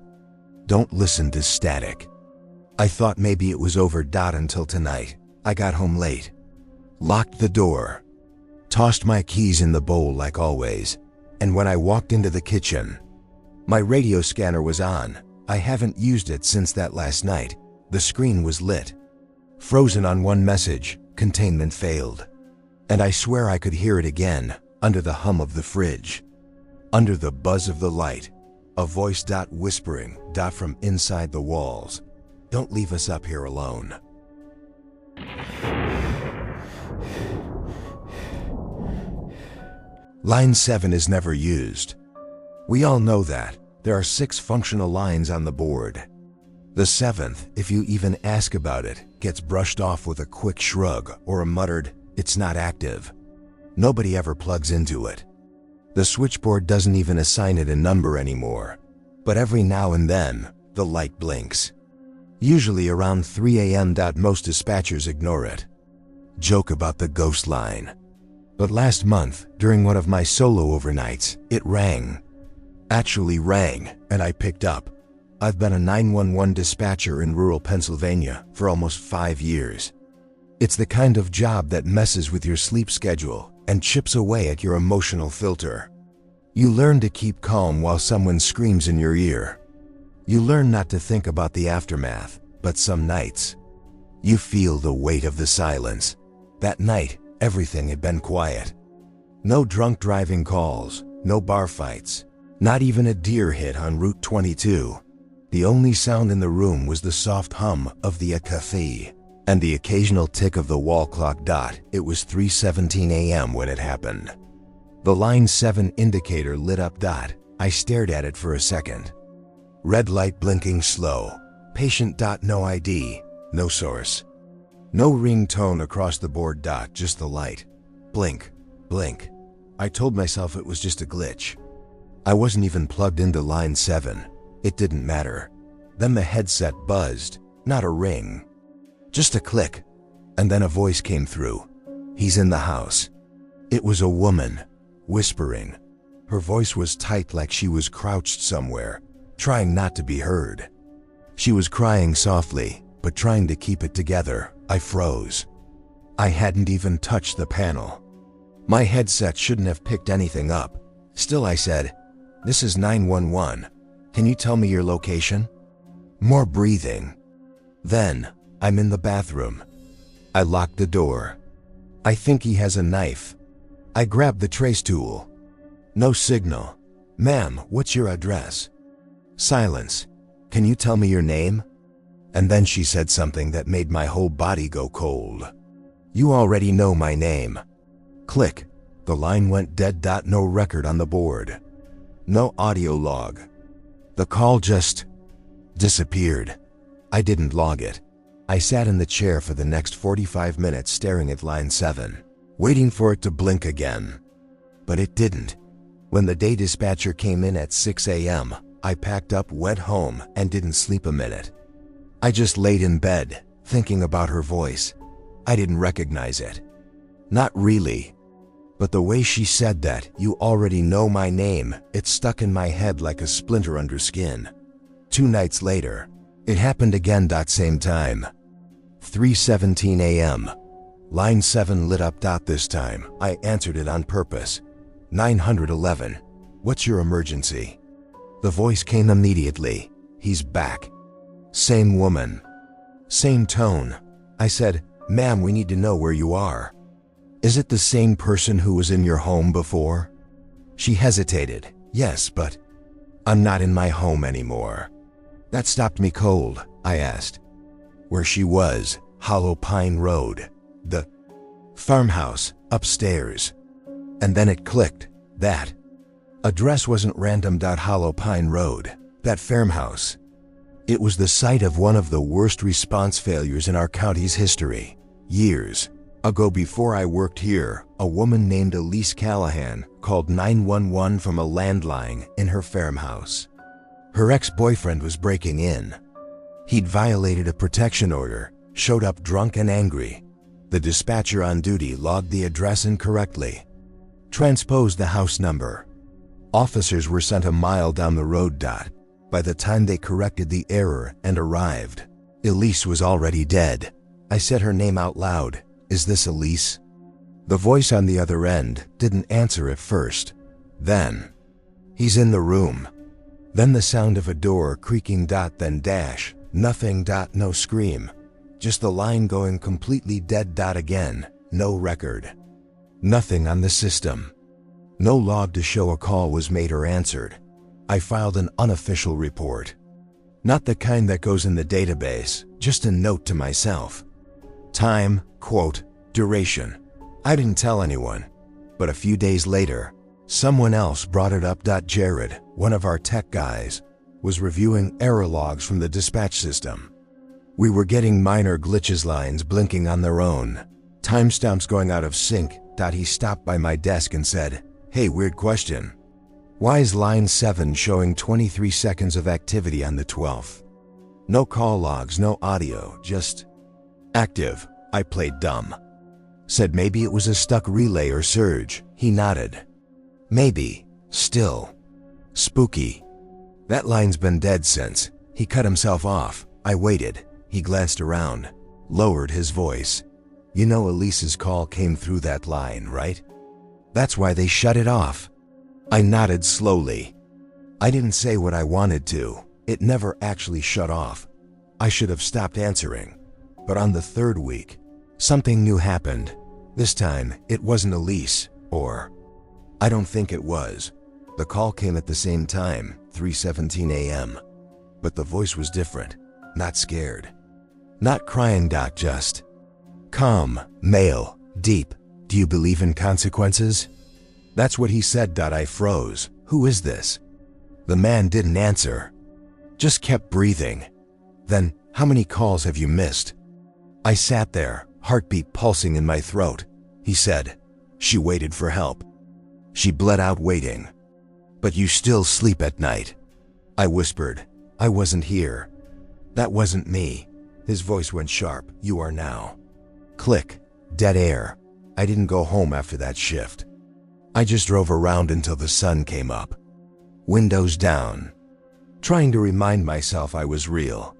Don't listen to static. I thought maybe it was over. Until tonight. I got home late. Locked the door. Tossed my keys in the bowl like always. And when I walked into the kitchen, my radio scanner was on. I haven't used it since that last night. The screen was lit. Frozen on one message, containment failed. And I swear I could hear it again, under the hum of the fridge. Under the buzz of the light. A voice whispering from inside the walls. Don't leave us up here alone. Line 7 is never used. We all know that. There are 6 functional lines on the board. The 7th, if you even ask about it, gets brushed off with a quick shrug or a muttered, "It's not active." Nobody ever plugs into it. The switchboard doesn't even assign it a number anymore. But every now and then, the light blinks. Usually around 3 a.m. Most dispatchers ignore it. Joke about the ghost line. But last month, during one of my solo overnights, it rang. Actually rang, and I picked up. I've been a 911 dispatcher in rural Pennsylvania for almost 5 years. It's the kind of job that messes with your sleep schedule and chips away at your emotional filter. You learn to keep calm while someone screams in your ear. You learn not to think about the aftermath, but some nights, you feel the weight of the silence. That night, everything had been quiet. No drunk driving calls, no bar fights, not even a deer hit on Route 22. The only sound in the room was the soft hum of the cafe and the occasional tick of the wall clock. It was 3:17 a.m. when it happened. The line 7 indicator lit up. I stared at it for a second. Red light blinking slow. Patient. No ID, no source. No ringtone across the board. Just the light. Blink, blink. I told myself it was just a glitch. I wasn't even plugged into line 7. It didn't matter. Then the headset buzzed, not a ring. Just a click, and then a voice came through. "He's in the house." It was a woman, whispering. Her voice was tight, like she was crouched somewhere, trying not to be heard. She was crying softly, but trying to keep it together. I froze. I hadn't even touched the panel. My headset shouldn't have picked anything up. Still I said, "This is 911. Can you tell me your location?" More breathing. Then, I'm in the bathroom. I locked the door. I think he has a knife. I grabbed the trace tool. No signal. "Ma'am, what's your address?" Silence. "Can you tell me your name?" And then she said something that made my whole body go cold. "You already know my name." Click. The line went dead. No record on the board. No audio log. The call just disappeared. I didn't log it. I sat in the chair for the next 45 minutes staring at line 7, waiting for it to blink again. But it didn't. When the day dispatcher came in at 6 a.m., I packed up, went home, and didn't sleep a minute. I just laid in bed, thinking about her voice. I didn't recognize it. Not really. But the way she said that, "You already know my name," it stuck in my head like a splinter under skin. 2 nights later, it happened again. Same time. 3:17 a.m. Line 7 lit up. This time, I answered it on purpose. 911. What's your emergency? The voice came immediately. He's back. Same woman. Same tone. I said, ma'am, we need to know where you are. Is it the same person who was in your home before? She hesitated. Yes, but I'm not in my home anymore. That stopped me cold. I asked where she was. Hollow Pine Road. The farmhouse upstairs. And then it clicked. That address wasn't random. Hollow Pine Road. That farmhouse. It was the site of one of the worst response failures in our county's history. Years ago, before I worked here, a woman named Elise Callahan called 911 from a landline in her farmhouse. Her ex-boyfriend was breaking in. He'd violated a protection order, showed up drunk and angry. The dispatcher on duty logged the address incorrectly, transposed the house number. Officers were sent a mile down the road. By the time they corrected the error and arrived, Elise was already dead. I said her name out loud. Is this Elise? The voice on the other end didn't answer at first. Then, he's in the room. Then the sound of a door creaking. Then dash. Nothing. No scream. Just the line going completely dead. Again. No record. Nothing on the system. No log to show a call was made or answered. I filed an unofficial report. Not the kind that goes in the database, just a note to myself. Time, quote, duration. I didn't tell anyone. But a few days later, someone else brought it up. Jared, one of our tech guys, was reviewing error logs from the dispatch system. We were getting minor glitches, lines blinking on their own, timestamps going out of sync. He stopped by my desk and said, hey, weird question. Why is line 7 showing 23 seconds of activity on the 12th? No call logs, no audio, just active. I played dumb. Said maybe it was a stuck relay or surge. He nodded. Maybe. Still. Spooky. That line's been dead since. He cut himself off. I waited. He glanced around, lowered his voice. You know Elise's call came through that line, right? That's why they shut it off. I nodded slowly. I didn't say what I wanted to. It never actually shut off. I should have stopped answering. But on the third week, something new happened. This time, it wasn't Elise, or I don't think it was. The call came at the same time, 3:17 a.m. But the voice was different. Not scared. Not crying. Just calm, male, deep. Do you believe in consequences? That's what he said. I froze. Who is this? The man didn't answer. Just kept breathing. Then, how many calls have you missed? I sat there, heartbeat pulsing in my throat. He said, she waited for help. She bled out waiting. But you still sleep at night. I whispered, I wasn't here. That wasn't me. His voice went sharp. You are now. Click. Dead air. I didn't go home after that shift. I just drove around until the sun came up. Windows down. Trying to remind myself I was real.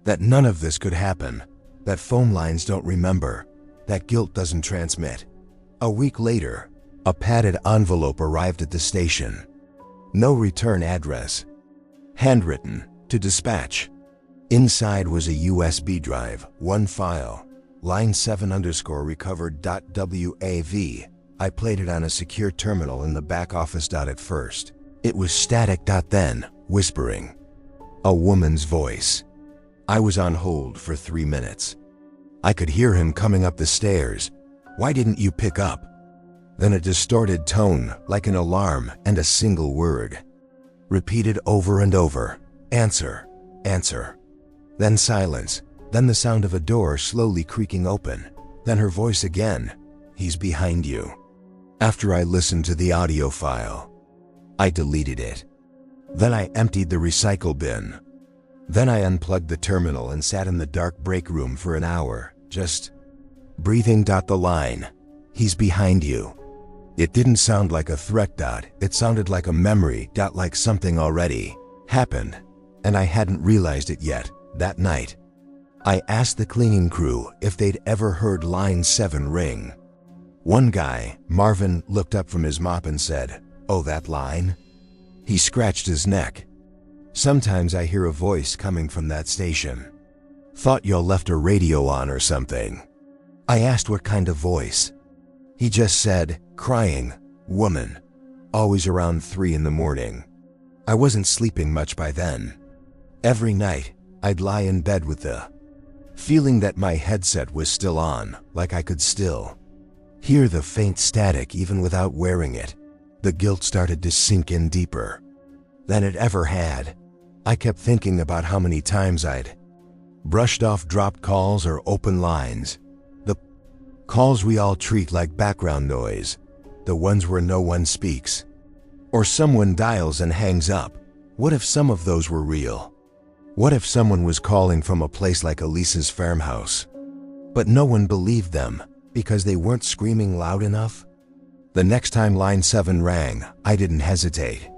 That none of this could happen. That phone lines don't remember. That guilt doesn't transmit. A week later, a padded envelope arrived at the station. No return address. Handwritten, to dispatch. Inside was a USB drive, one file. Line 7 _ recovered .wav. I played it on a secure terminal in the back office. At first, it was static. Then, whispering. A woman's voice. I was on hold for 3 minutes. I could hear him coming up the stairs. Why didn't you pick up? Then a distorted tone, like an alarm, and a single word. Repeated over and over. Answer. Answer. Then silence. Then the sound of a door slowly creaking open. Then her voice again. He's behind you. After I listened to the audio file, I deleted it. Then I emptied the recycle bin. Then I unplugged the terminal and sat in the dark break room for an hour, just breathing. The line. He's behind you. It didn't sound like a threat. It sounded like a memory. Like something already happened, and I hadn't realized it yet. That night, I asked the cleaning crew if they'd ever heard line 7 ring. One guy, Marvin, looked up from his mop and said, "Oh, that line?" He scratched his neck. "Sometimes I hear a voice coming from that station. Thought y'all left a radio on or something." I asked what kind of voice. He just said, "Crying, woman, always around 3 in the morning." I wasn't sleeping much by then. Every night, I'd lie in bed with the feeling that my headset was still on, like I could still hear the faint static even without wearing it. The guilt started to sink in deeper than it ever had. I kept thinking about how many times I'd brushed off dropped calls or open lines. The calls we all treat like background noise, the ones where no one speaks, or someone dials and hangs up. What if some of those were real? What if someone was calling from a place like Elisa's farmhouse, but no one believed them because they weren't screaming loud enough? The next time line 7 rang, I didn't hesitate.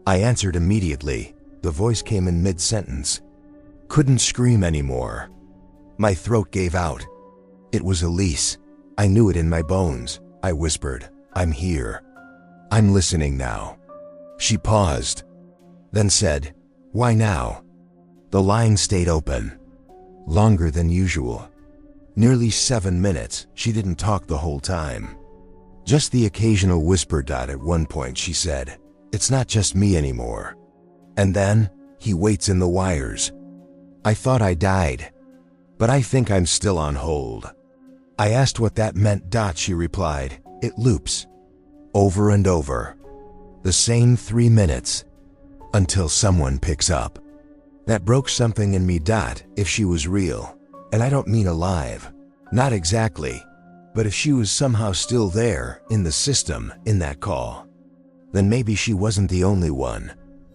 I answered immediately. The voice came in mid-sentence. Couldn't scream anymore. My throat gave out. It was Elise. I knew it in my bones. I whispered, "I'm here. I'm listening now." She paused, then said, "Why now?" The line stayed open. Longer than usual. Nearly 7 minutes. She didn't talk the whole time. Just the occasional whisper. At one point she said, "It's not just me anymore." And then, "He waits in the wires." I thought I died, but I think I'm still on hold. I asked what that meant. She replied, "It loops. Over and over. The same 3 minutes. Until someone picks up." That broke something in me. If she was real, and I don't mean alive, not exactly, but if she was somehow still there, in the system, in that call, then maybe she wasn't the only one.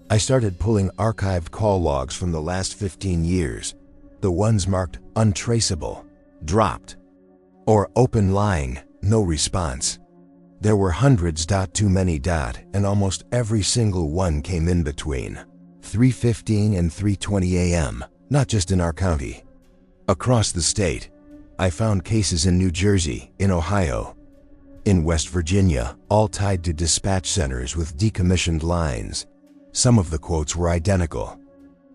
I started pulling archived call logs from the last 15 years, the ones marked untraceable, dropped, or open line, no response. There were hundreds. Too many. And almost every single one came in between 3:15 and 3:20 a.m., not just in our county. Across the state, I found cases in New Jersey, in Ohio, in West Virginia, all tied to dispatch centers with decommissioned lines. Some of the quotes were identical.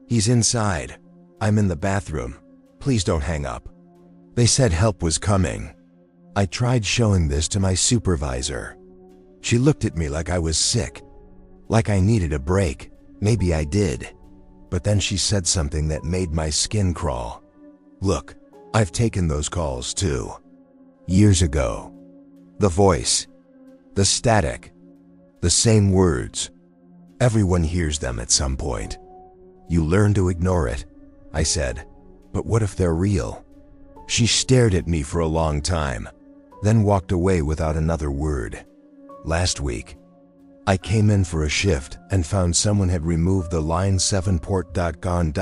"He's inside. I'm in the bathroom. Please don't hang up." They said help was coming. I tried showing this to my supervisor. She looked at me like I was sick, like I needed a break. Maybe I did. But then she said something that made my skin crawl. "Look, I've taken those calls too. Years ago. The voice. The static. The same words. Everyone hears them at some point. You learn to ignore it," I said. "But what if they're real?" She stared at me for a long time, then walked away without another word. Last week, I came in for a shift and found someone had removed the line 7 port. Gone.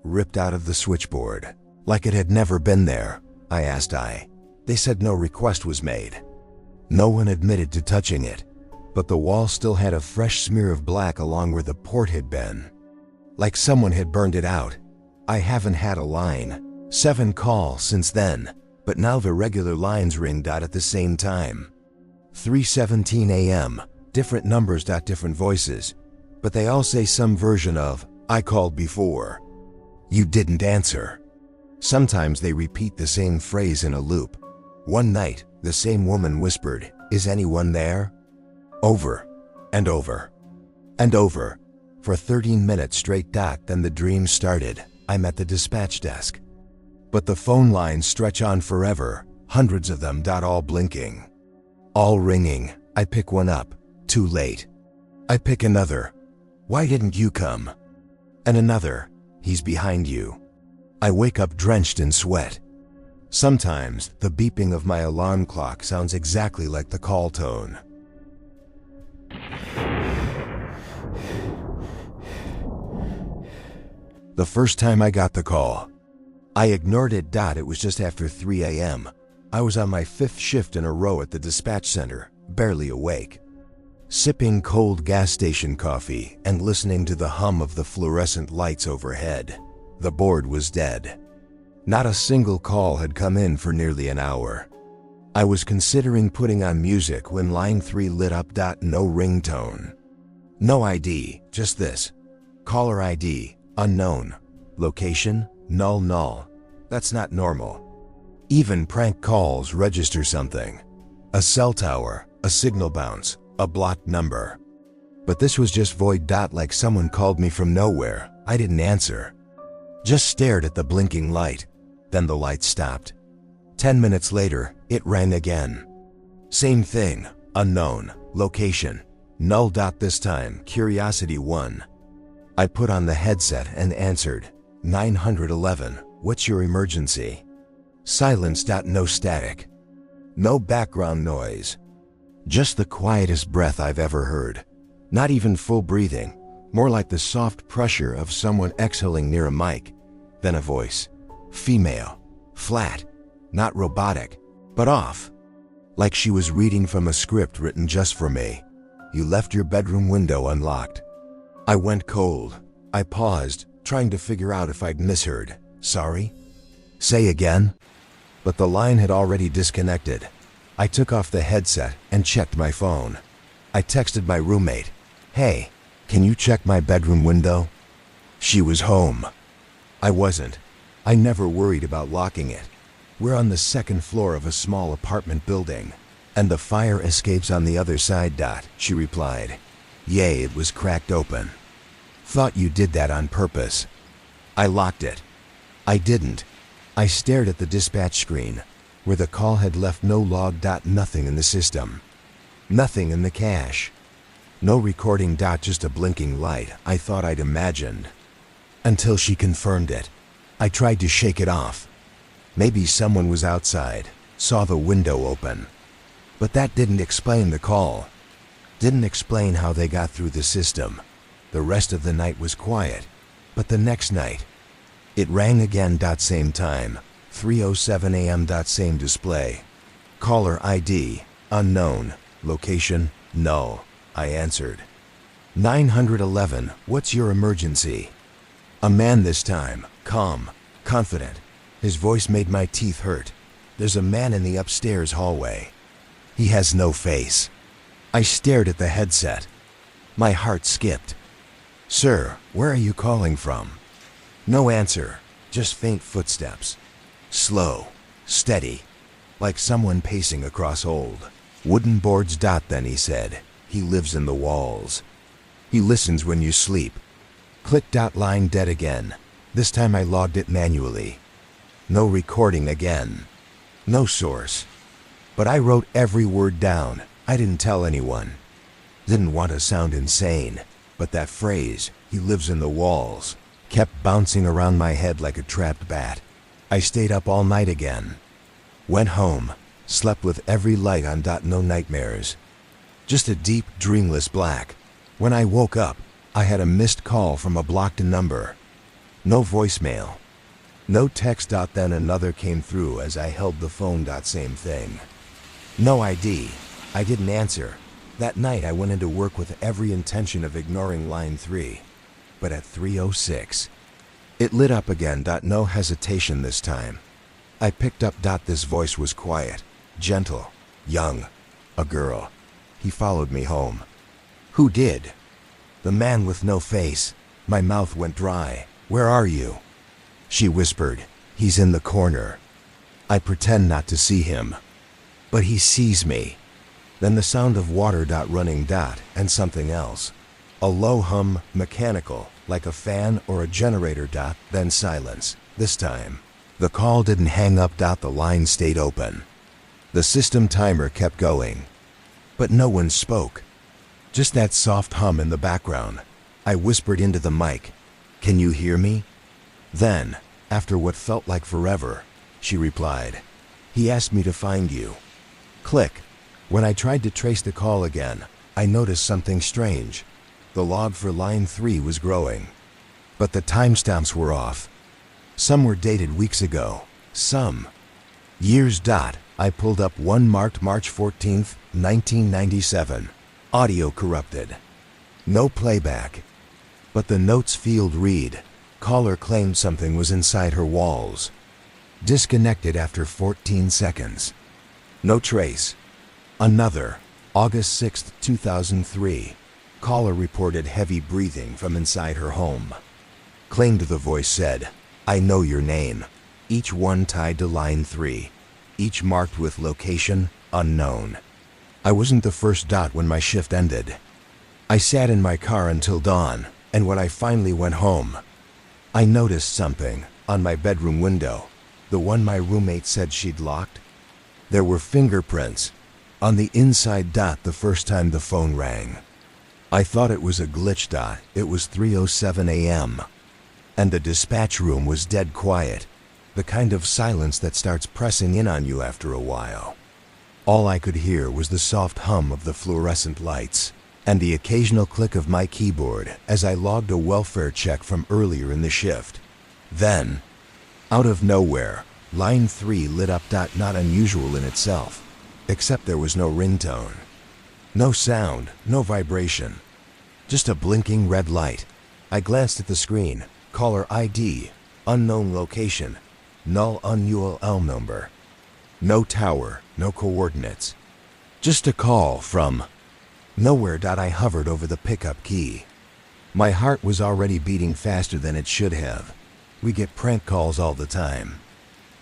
Ripped out of the switchboard, like it had never been there. I asked. They said no request was made. No one admitted to touching it, but the wall still had a fresh smear of black along where the port had been. Like someone had burned it out. I haven't had a line 7 call since then, but now the regular lines ring. At the same time. 3:17 a.m., different numbers. Different voices, but they all say some version of, "I called before. You didn't answer." Sometimes they repeat the same phrase in a loop. One night, the same woman whispered, "Is anyone there?" Over and over and over for 13 minutes straight. Then the dream started. I'm at the dispatch desk. But the phone lines stretch on forever, hundreds of them. All blinking. All ringing. I pick one up. Too late. I pick another. "Why didn't you come?" And another. "He's behind you." I wake up drenched in sweat. Sometimes, the beeping of my alarm clock sounds exactly like the call tone. The first time I got the call, I ignored it. It was just after 3 a.m. I was on my 5th shift in a row at the dispatch center, barely awake, sipping cold gas station coffee and listening to the hum of the fluorescent lights overhead. The board was dead. Not a single call had come in for nearly an hour. I was considering putting on music when line 3 lit up. No ringtone. No ID, just this. Caller ID, unknown. Location, null. That's not normal. Even prank calls register something. A cell tower, a signal bounce, a blocked number. But this was just void. Like someone called me from nowhere. I didn't answer. Just stared at the blinking light. Then the light stopped. 10 minutes later, it rang again. Same thing, unknown, location, null. This time, curiosity won. I put on the headset and answered, 911, what's your emergency? Silence. No static. No background noise. Just the quietest breath I've ever heard. Not even full breathing, more like the soft pressure of someone exhaling near a mic. Then a voice. Female. Flat. Not robotic, but off. Like she was reading from a script written just for me. You left your bedroom window unlocked. I went cold. I paused, trying to figure out if I'd misheard. Sorry? Say again? But the line had already disconnected. I took off the headset and checked my phone. I texted my roommate. Hey, can you check my bedroom window? She was home. I wasn't. I never worried about locking it. We're on the second floor of a small apartment building, and the fire escape's on the other side. She replied. Yay, it was cracked open. Thought you did that on purpose. I locked it. I didn't. I stared at the dispatch screen, where the call had left no log. Nothing in the system. Nothing in the cache. No recording. Just a blinking light I thought I'd imagined. Until she confirmed it. I tried to shake it off. Maybe someone was outside, saw the window open. But that didn't explain the call. Didn't explain how they got through the system. The rest of the night was quiet. But the next night, it rang again. Same time, 3:07 a.m. Same display. Caller ID, unknown. Location, null. I answered. 911, what's your emergency? A man this time, calm, confident. His voice made my teeth hurt. There's a man in the upstairs hallway. He has no face. I stared at the headset. My heart skipped. Sir, where are you calling from? No answer, just faint footsteps. Slow, steady, like someone pacing across old wooden boards. Then he said, he lives in the walls. He listens when you sleep. Click. Line dead again. This time I logged it manually. No recording again. No source. But I wrote every word down. I didn't tell anyone. Didn't want to sound insane, but that phrase, he lives in the walls, kept bouncing around my head like a trapped bat. I stayed up all night again. Went home, slept with every light on. No nightmares. Just a deep, dreamless black. When I woke up, I had a missed call from a blocked number. No voicemail. No text. Then another came through as I held the phone. Same thing. No ID. I didn't answer. That night I went into work with every intention of ignoring line 3. But at 3:06, it lit up again. No hesitation this time. I picked up. This voice was quiet, gentle, young. A girl. He followed me home. Who did? The man with no face. My mouth went dry. Where are you? She whispered. He's in the corner. I pretend not to see him. But he sees me. Then the sound of water. Running. And something else. A low hum, mechanical, like a fan or a generator. Then silence. This time, the call didn't hang up. The line stayed open. The system timer kept going. But no one spoke. Just that soft hum in the background. I whispered into the mic. Can you hear me? Then, after what felt like forever, she replied. He asked me to find you. Click. When I tried to trace the call again, I noticed something strange. The log for line 3 was growing. But the timestamps were off. Some were dated weeks ago. Some. Years. I pulled up one marked March 14th, 1997. Audio corrupted. No playback. But the notes field read, caller claimed something was inside her walls. Disconnected after 14 seconds. No trace. Another, August 6, 2003. Caller reported heavy breathing from inside her home. Claimed the voice said, "I know your name." Each one tied to line 3. Each marked with location, unknown. I wasn't the first dot when my shift ended. I sat in my car until dawn, and when I finally went home, I noticed something on my bedroom window, the one my roommate said she'd locked. There were fingerprints on the inside dot the first time the phone rang. I thought it was a glitch dot. It was 3:07 a.m. and the dispatch room was dead quiet, the kind of silence that starts pressing in on you after a while. All I could hear was the soft hum of the fluorescent lights and the occasional click of my keyboard as I logged a welfare check from earlier in the shift. Then, out of nowhere, line 3 lit up. Not unusual in itself, except there was no ringtone. No sound, no vibration. Just a blinking red light. I glanced at the screen. Caller ID, unknown location, null UL number. No tower, no coordinates. Just a call from nowhere. I hovered over the pickup key. My heart was already beating faster than it should have. We get prank calls all the time.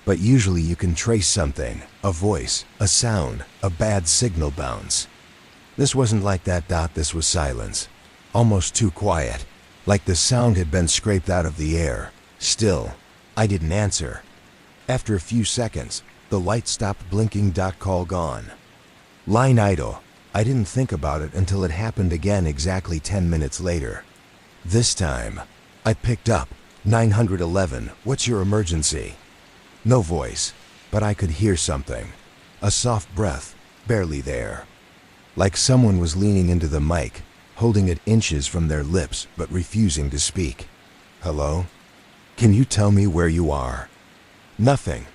But usually you can trace something, a voice, a sound, a bad signal bounce. This wasn't like that. This was silence. Almost too quiet, like the sound had been scraped out of the air. Still, I didn't answer. After a few seconds, the light stopped blinking. Call gone. Line idle. I didn't think about it until it happened again exactly 10 minutes later. This time, I picked up. 911, what's your emergency? No voice, but I could hear something. A soft breath, barely there. Like someone was leaning into the mic, holding it inches from their lips but refusing to speak. Hello? Can you tell me where you are? Nothing.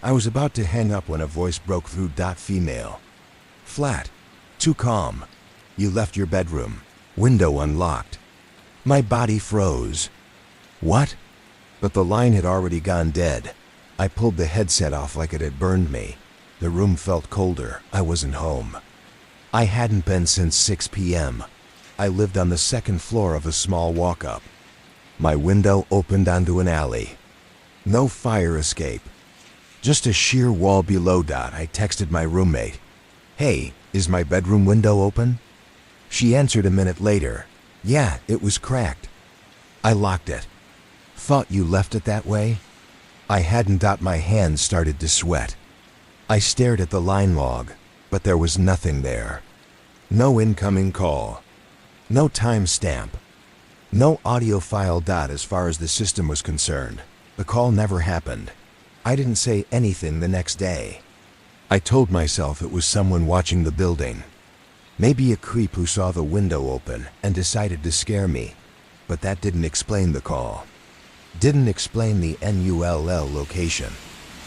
I was about to hang up when a voice broke through. Female. Flat. Too calm. You left your bedroom. Window unlocked. My body froze. What? But the line had already gone dead. I pulled the headset off like it had burned me. The room felt colder. I wasn't home. I hadn't been since 6 p.m. I lived on the second floor of a small walk-up. My window opened onto an alley. No fire escape. Just a sheer wall below. I texted my roommate. "Hey, is my bedroom window open?" She answered a minute later. "Yeah, it was cracked." I locked it. Thought you left it that way? I hadn't. My hands started to sweat. I stared at the line log, but there was nothing there. No incoming call. No timestamp. No audio file. As far as the system was concerned, the call never happened. I didn't say anything the next day. I told myself it was someone watching the building. Maybe a creep who saw the window open and decided to scare me. But that didn't explain the call. Didn't explain the NULL location.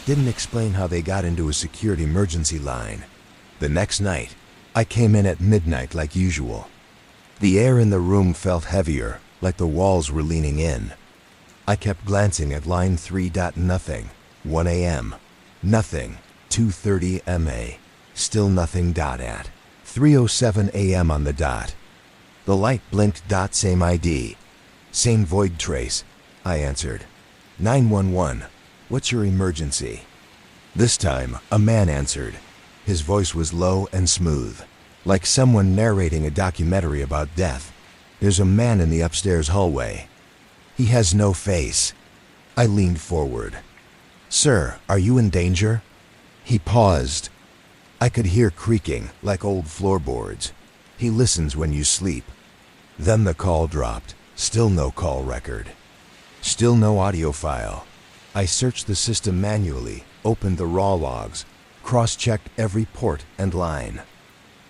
Didn't explain how they got into a secured emergency line. The next night, I came in at midnight like usual. The air in the room felt heavier, like the walls were leaning in. I kept glancing at line 3. Nothing. 1 a.m. Nothing. 2:30 MA. Still nothing. At 3:07 a.m. on the dot. The light blinked. Same ID. Same void trace. I answered. 911. What's your emergency? This time, a man answered. His voice was low and smooth, like someone narrating a documentary about death. There's a man in the upstairs hallway. He has no face. I leaned forward. Sir, are you in danger? He paused. I could hear creaking, like old floorboards. He listens when you sleep. Then the call dropped. Still no call record. Still no audio file. I searched the system manually, opened the raw logs, cross-checked every port and line.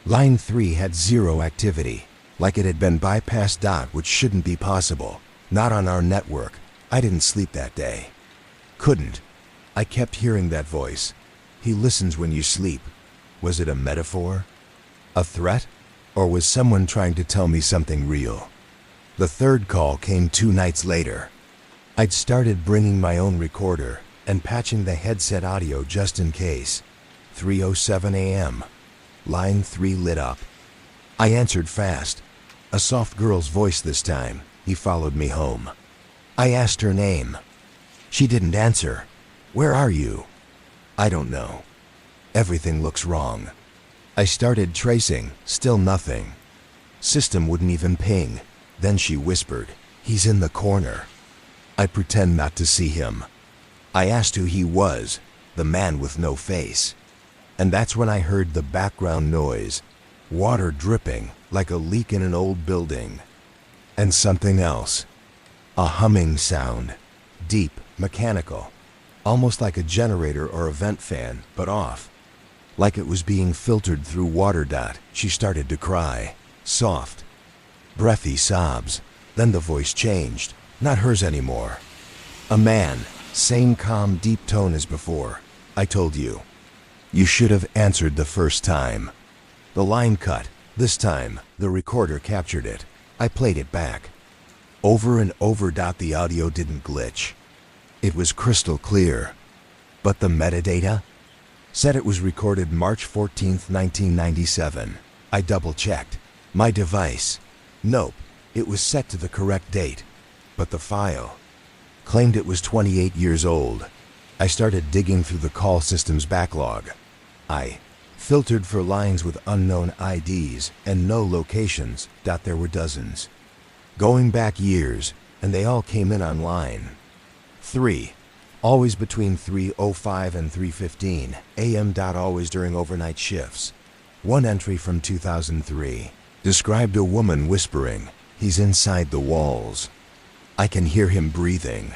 Line 3 had 0 activity, like it had been bypassed. Which shouldn't be possible. Not on our network. I didn't sleep that day. Couldn't. I kept hearing that voice. He listens when you sleep. Was it a metaphor? A threat? Or was someone trying to tell me something real? The third call came 2 nights later. I'd started bringing my own recorder, and patching the headset audio just in case. 3:07 a.m. Line 3 lit up. I answered fast. A soft girl's voice this time. He followed me home. I asked her name. She didn't answer. Where are you? I don't know. Everything looks wrong. I started tracing, still nothing. System wouldn't even ping. Then she whispered, "He's in the corner." I pretend not to see him. I asked who he was, the man with no face. And that's when I heard the background noise, water dripping like a leak in an old building. And something else, a humming sound, deep, mechanical, almost like a generator or a vent fan, but off. Like it was being filtered through water. She started to cry, soft, breathy sobs. Then the voice changed, not hers anymore. A man, same calm, deep tone as before. "I told you. You should have answered the first time." The line cut. This time, the recorder captured it. I played it back. Over and over. The audio didn't glitch. It was crystal clear. But the metadata said it was recorded March 14th, 1997. I double-checked. My device. Nope, it was set to the correct date. But the file claimed it was 28 years old. I started digging through the call system's backlog. I filtered for lines with unknown IDs and no locations. There were dozens. Going back years, and they all came in on line 3. Always between 3:05 and 3:15 a.m. Always during overnight shifts. One entry from 2003 described a woman whispering, "He's inside the walls. I can hear him breathing."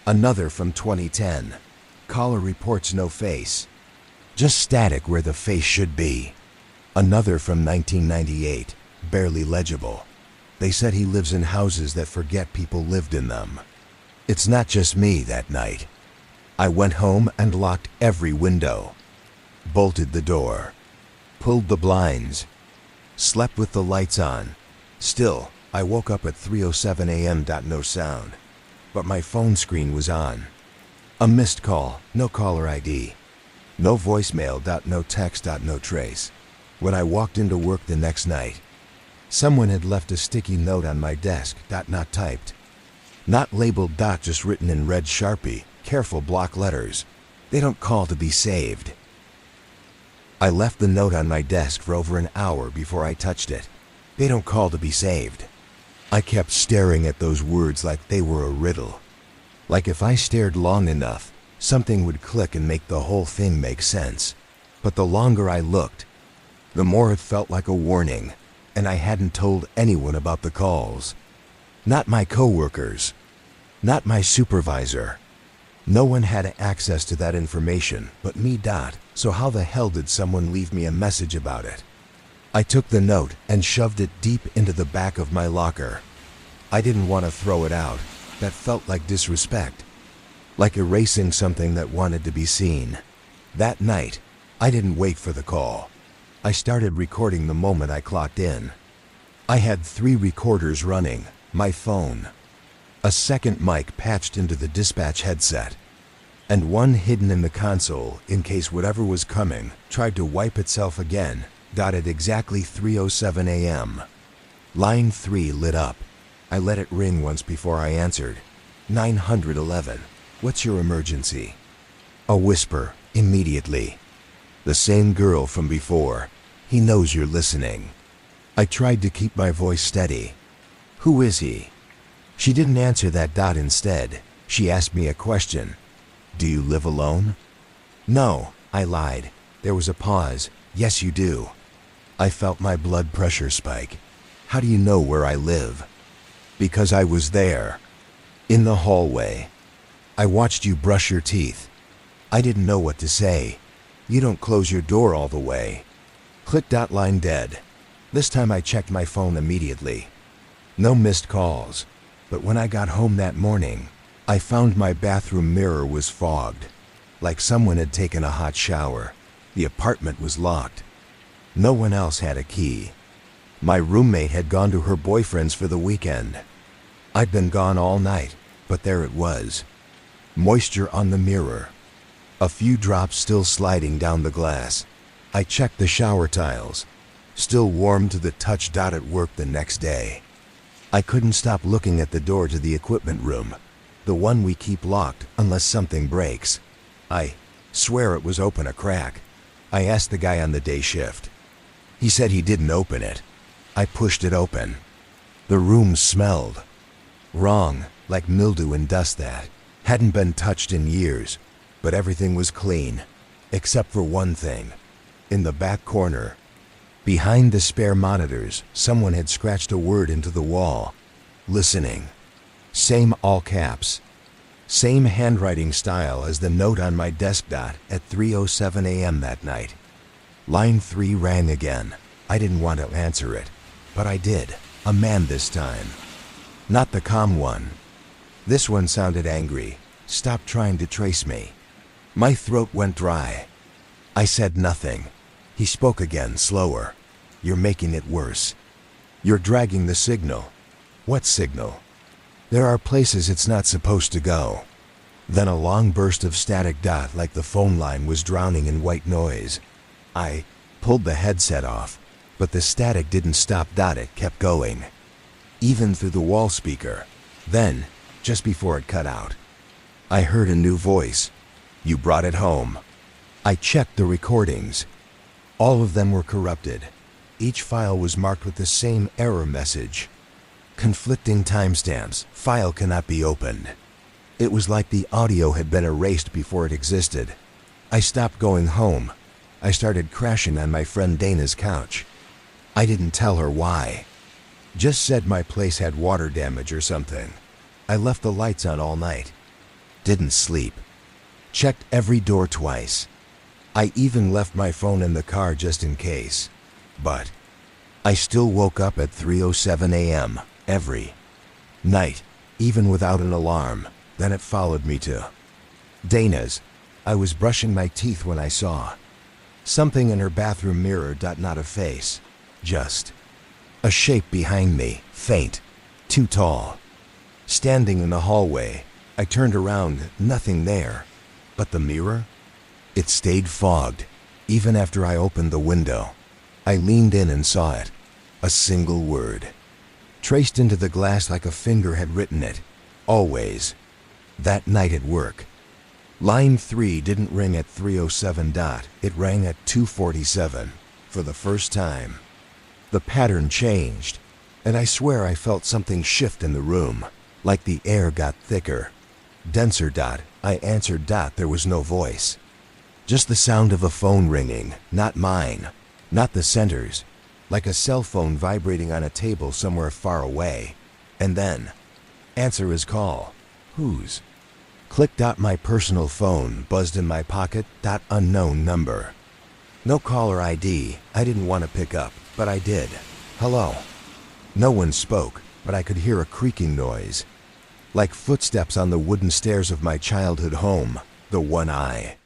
Another from 2010. Caller reports no face. Just static where the face should be. Another from 1998. Barely legible. They said he lives in houses that forget people lived in them. It's not just me that night. I went home and locked every window. Bolted the door. Pulled the blinds. Slept with the lights on. Still, I woke up at 3:07 a.m. No sound. But my phone screen was on. A missed call, no caller ID. No voicemail. No text. No trace. When I walked into work the next night, someone had left a sticky note on my desk. Not typed. Not labeled. Just written in red Sharpie, careful block letters. "They don't call to be saved." I left the note on my desk for over an hour before I touched it. "They don't call to be saved." I kept staring at those words like they were a riddle. Like if I stared long enough, something would click and make the whole thing make sense. But the longer I looked, the more it felt like a warning, and I hadn't told anyone about the calls. Not my coworkers. Not my supervisor. No one had access to that information but me. So how the hell did someone leave me a message about it? I took the note and shoved it deep into the back of my locker. I didn't want to throw it out. That felt like disrespect. Like erasing something that wanted to be seen. That night, I didn't wait for the call. I started recording the moment I clocked in. I had 3 recorders running, my phone, a second mic patched into the dispatch headset, and one hidden in the console in case whatever was coming tried to wipe itself again. At exactly 3:07 a.m. Line 3 lit up. I let it ring once before I answered. 911. "What's your emergency?" A whisper, immediately. "The same girl from before. He knows you're listening." I tried to keep my voice steady. "Who is he?" She didn't answer that. Instead, she asked me a question. "Do you live alone?" "No," I lied. There was a pause. "Yes, you do." I felt my blood pressure spike. "How do you know where I live?" "Because I was there. In the hallway. I watched you brush your teeth." I didn't know what to say. "You don't close your door all the way." Click. Line dead. This time I checked my phone immediately. No missed calls. But when I got home that morning, I found my bathroom mirror was fogged. Like someone had taken a hot shower. The apartment was locked. No one else had a key. My roommate had gone to her boyfriend's for the weekend. I'd been gone all night, but there it was. Moisture on the mirror. A few drops still sliding down the glass. I checked the shower tiles. Still warm to the touch. At work the next day, I couldn't stop looking at the door to the equipment room, the one we keep locked unless something breaks. I swear it was open a crack. I asked the guy on the day shift. He said he didn't open it. I pushed it open. The room smelled wrong, like mildew and dust that hadn't been touched in years, but everything was clean, except for one thing. In the back corner, behind the spare monitors, someone had scratched a word into the wall. Listening. Same all caps. Same handwriting style as the note on my desk. At 3:07 a.m. that night. Line 3 rang again. I didn't want to answer it, but I did. A man this time. Not the calm one. This one sounded angry. Stop trying to trace me. My throat went dry. I said nothing. He spoke again, slower. You're making it worse. You're dragging the signal. What signal? There are places it's not supposed to go. Then a long burst of static. Like the phone line was drowning in white noise. I pulled the headset off, but the static didn't stop. It kept going, even through the wall speaker. Then, just before it cut out, I heard a new voice. You brought it home. I checked the recordings. All of them were corrupted. Each file was marked with the same error message. Conflicting timestamps. File cannot be opened. It was like the audio had been erased before it existed. I stopped going home. I started crashing on my friend Dana's couch. I didn't tell her why. Just said my place had water damage or something. I left the lights on all night. Didn't sleep. Checked every door twice. I even left my phone in the car just in case. But I still woke up at 3:07 a.m. every night, even without an alarm. Then it followed me to Dana's. I was brushing my teeth when I saw something in her bathroom mirror. Not a face, just a shape behind me, faint, too tall. Standing in the hallway, I turned around, nothing there. But the mirror? It stayed fogged, even after I opened the window. I leaned in and saw it. A single word, traced into the glass like a finger had written it. Always. That night at work. Line 3 didn't ring at 3:07. It rang at 2:47, for the first time. The pattern changed, and I swear I felt something shift in the room, like the air got thicker, denser. I answered. There was no voice. Just the sound of a phone ringing, not mine, not the center's, like a cell phone vibrating on a table somewhere far away. And then, answer his call. Whose? Click. My personal phone buzzed in my pocket. Unknown number. No caller ID. I didn't want to pick up, but I did. Hello. No one spoke, but I could hear a creaking noise, like footsteps on the wooden stairs of my childhood home, the one I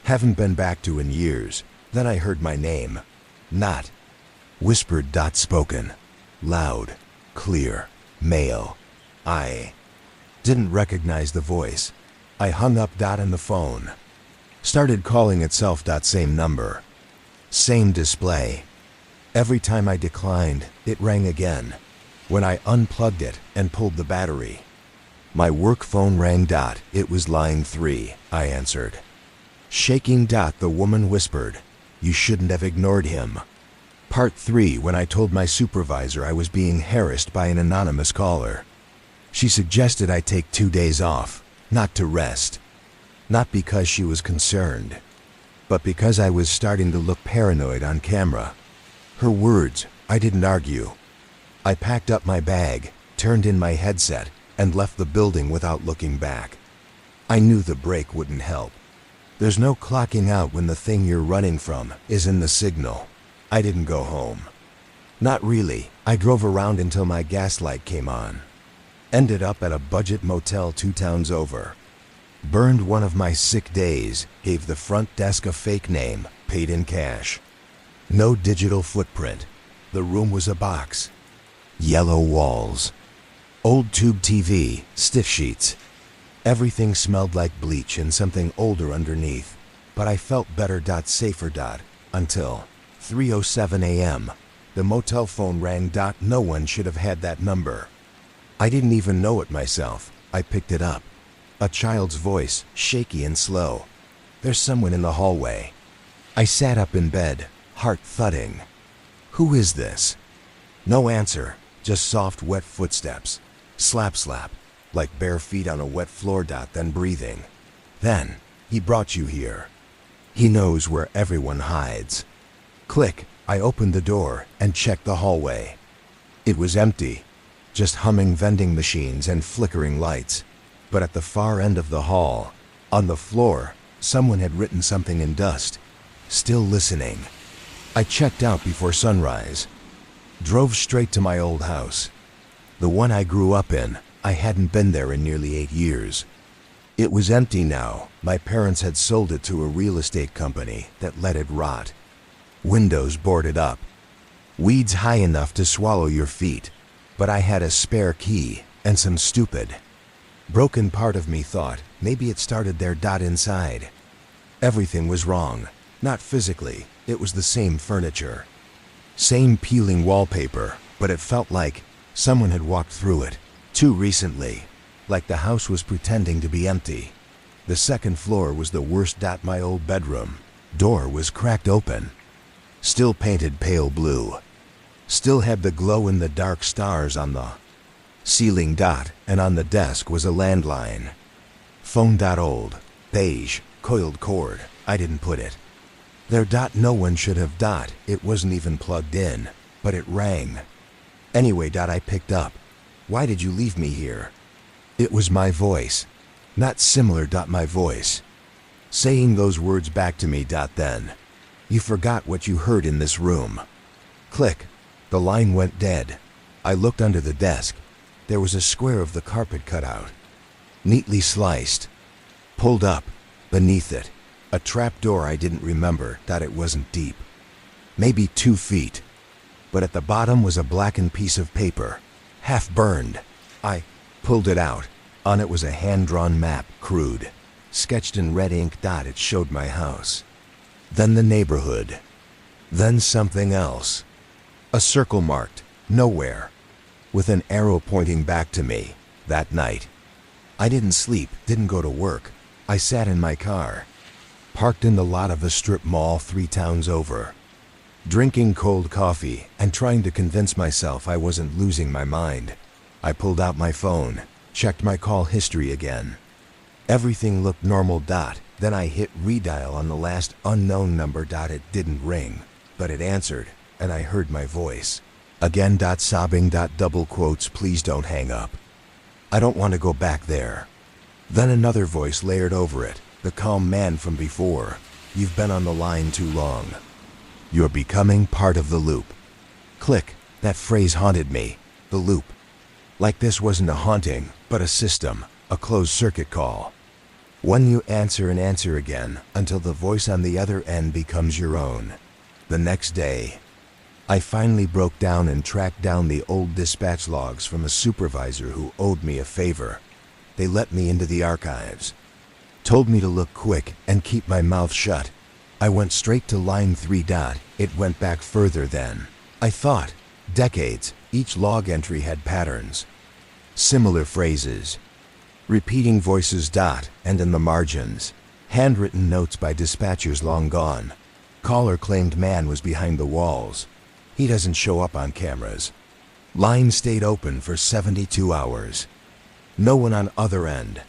haven't been back to in years. Then I heard my name. Not whispered. Spoken. Loud, clear, male. I didn't recognize the voice. I hung up. And the phone started calling itself. Same number. Same display. Every time I declined, it rang again. When I unplugged it and pulled the battery, my work phone rang. It was line 3, I answered. Shaking. The woman whispered, you shouldn't have ignored him. Part 3. When I told my supervisor I was being harassed by an anonymous caller. She suggested I take 2 days off, not to rest. Not because she was concerned, but because I was starting to look paranoid on camera. Her words, I didn't argue. I packed up my bag, turned in my headset, and left the building without looking back. I knew the break wouldn't help. There's no clocking out when the thing you're running from is in the signal. I didn't go home. Not really. I drove around until my gas light came on. Ended up at a budget motel 2 towns over. Burned one of my sick days, gave the front desk a fake name, paid in cash. No digital footprint. The room was a box. Yellow walls. Old tube TV, stiff sheets. Everything smelled like bleach and something older underneath, but I felt better. Safer. Until 3:07 a.m. The motel phone rang. No one should have had that number. I didn't even know it myself. I picked it up. A child's voice, shaky and slow. "There's someone in the hallway." I sat up in bed, heart thudding. Who is this? No answer, just soft, wet footsteps. Slap, slap, like bare feet on a wet floor. Then breathing. Then, "He brought you here. He knows where everyone hides." Click. I opened the door and checked the hallway. It was empty, just humming vending machines and flickering lights. But at the far end of the hall, on the floor, someone had written something in dust. "Still listening." I checked out before sunrise. Drove straight to my old house. The one I grew up in. I hadn't been there in nearly 8 years. It was empty now. My parents had sold it to a real estate company that let it rot. Windows boarded up. Weeds high enough to swallow your feet. But I had a spare key and some stupid, broken part of me thought maybe it started there. Inside. Everything was wrong. Not physically, it was the same furniture. Same peeling wallpaper, but it felt like someone had walked through it too recently, like the house was pretending to be empty. The second floor was the worst. My old bedroom door was cracked open. Still painted pale blue. Still had the glow-in-the-dark stars on the ceiling. And on the desk was a landline. Phone. Old, beige, coiled cord. I didn't put it there. No one should have. It wasn't even plugged in, but it rang. Anyway. I picked up. "Why did you leave me here?" It was my voice. Not similar. My voice. Saying those words back to me. Then. "You forgot what you heard in this room." Click. The line went dead. I looked under the desk. There was a square of the carpet cut out, neatly sliced. Pulled up. Beneath it, a trap door. I didn't remember. It wasn't deep. Maybe 2 feet. But at the bottom was a blackened piece of paper, half burned. I pulled it out. On it was a hand-drawn map, crude, sketched in red ink. It showed my house. Then the neighborhood. Then something else. A circle marked, nowhere, with an arrow pointing back to me. That night, I didn't sleep, didn't go to work. I sat in my car, parked in the lot of a strip mall 3 towns over, drinking cold coffee and trying to convince myself I wasn't losing my mind. I pulled out my phone, checked my call history again. Everything looked normal. Then I hit redial on the last unknown number. It didn't ring, but it answered, and I heard my voice. Again. Sobbing. Double quotes. "Please don't hang up. I don't want to go back there." Then another voice layered over it, the calm man from before. "You've been on the line too long. You're becoming part of the loop." Click. That phrase haunted me. The loop. Like this wasn't a haunting, but a system, a closed circuit call. One you answer and answer again until the voice on the other end becomes your own. The next day, I finally broke down and tracked down the old dispatch logs from a supervisor who owed me a favor. They let me into the archives. Told me to look quick and keep my mouth shut. I went straight to line 3. It went back further then. I thought. Decades. Each log entry had patterns. Similar phrases. Repeating voices. And in the margins, handwritten notes by dispatchers long gone. Caller claimed man was behind the walls. He doesn't show up on cameras. Line stayed open for 72 hours. No one on other end.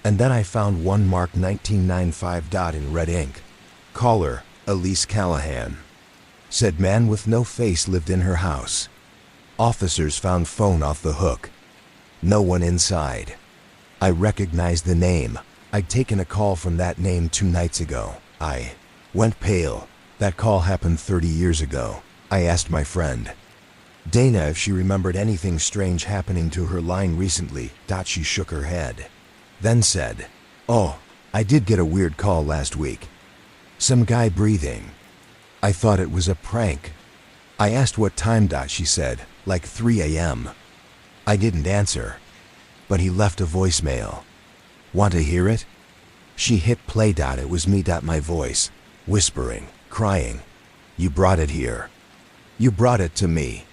And then I found one marked 1995. In red ink. Caller, Elise Callahan. Said man with no face lived in her house. Officers found phone off the hook. No one inside. I recognized the name. I'd taken a call from that name 2 nights ago. I went pale. That call happened 30 years ago. I asked my friend Dana if she remembered anything strange happening to her line recently. She shook her head. Then said, "Oh, I did get a weird call last week. Some guy breathing. I thought it was a prank." I asked what time. She said, like 3 a.m. I didn't answer, but he left a voicemail. Want to hear it? She hit play. It was me. My voice, whispering, crying. You brought it here. You brought it to me.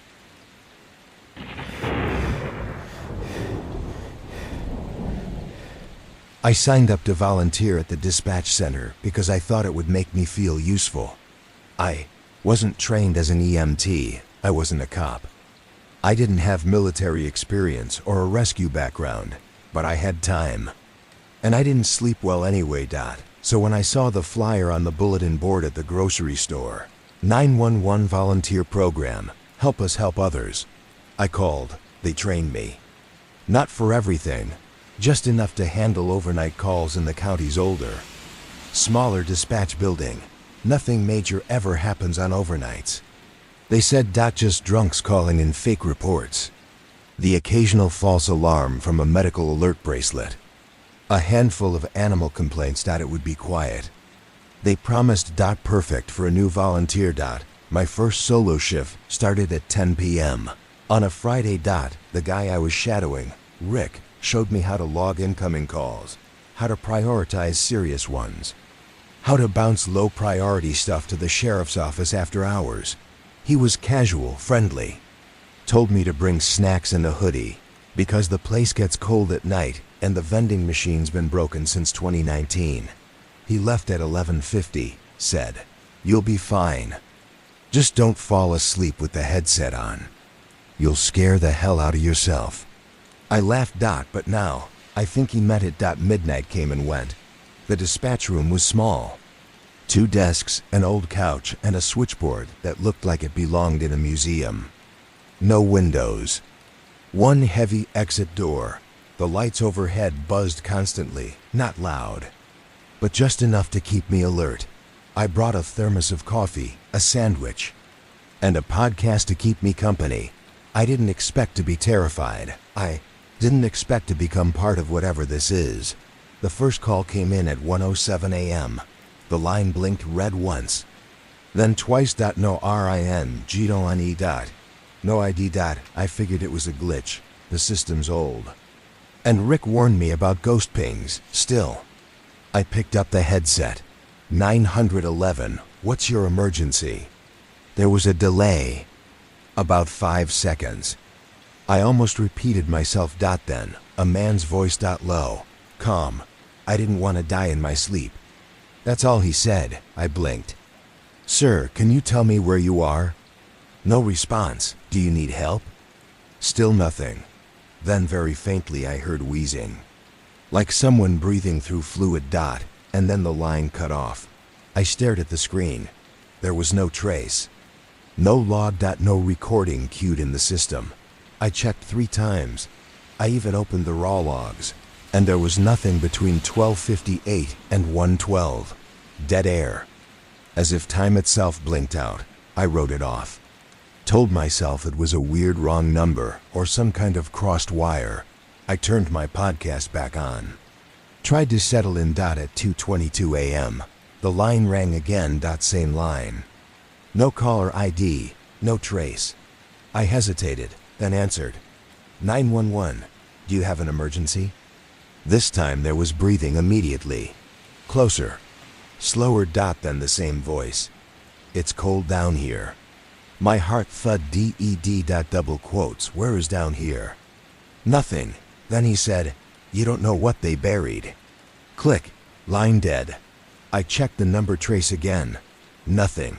I signed up to volunteer at the dispatch center because I thought it would make me feel useful. I wasn't trained as an EMT. I wasn't a cop. I didn't have military experience or a rescue background, but I had time. And I didn't sleep well anyway. So when I saw the flyer on the bulletin board at the grocery store, 911 volunteer program, help us help others, I called. They trained me. Not for everything, just enough to handle overnight calls in the county's older, smaller dispatch building. Nothing major ever happens on overnights. They said just drunks calling in fake reports. The occasional false alarm from a medical alert bracelet. A handful of animal complaints. It would be quiet. They promised perfect for a new volunteer. My first solo shift started at 10 p.m. On a Friday. The guy I was shadowing, Rick, showed me how to log incoming calls, how to prioritize serious ones, how to bounce low priority stuff to the sheriff's office after hours. He was casual, friendly. Told me to bring snacks and a hoodie because the place gets cold at night and the vending machine's been broken since 2019. He left at 11:50, said, "You'll be fine. Just don't fall asleep with the headset on. You'll scare the hell out of yourself." I laughed. But now, I think he meant it. Midnight came and went. The dispatch room was small. 2 desks, an old couch, and a switchboard that looked like it belonged in a museum. No windows. One heavy exit door. The lights overhead buzzed constantly, not loud, but just enough to keep me alert. I brought a thermos of coffee, a sandwich, and a podcast to keep me company. I didn't expect to be terrified. I didn't expect to become part of whatever this is. The first call came in at 1:07 a.m. The line blinked red once, then twice. No RIN, Gito on E. No ID. I figured it was a glitch. The system's old. And Rick warned me about ghost pings. Still, I picked up the headset. 911, what's your emergency? There was a delay. About 5 seconds. I almost repeated myself. Then, a man's voice. Low, calm. I didn't want to die in my sleep. That's all he said. I blinked. "Sir, can you tell me where you are?" No response. "Do you need help?" Still nothing. Then very faintly I heard wheezing, like someone breathing through fluid. And then the line cut off. I stared at the screen. There was no trace. No log. No recording queued in the system. I checked 3 times. I even opened the raw logs, and there was nothing between 12:58 and 1:12. Dead air. As if time itself blinked out. I wrote it off. Told myself it was a weird wrong number or some kind of crossed wire. I turned my podcast back on. Tried to settle in. At 2:22 a.m. The line rang again. Same line. No caller ID, no trace. I hesitated, then answered. 911, do you have an emergency? This time there was breathing immediately. Closer. Slower. Then the same voice. It's cold down here. My heart thud. DED. Double quotes. Where is down here? Nothing. Then he said, you don't know what they buried. Click. Line dead. I checked the number trace again. Nothing.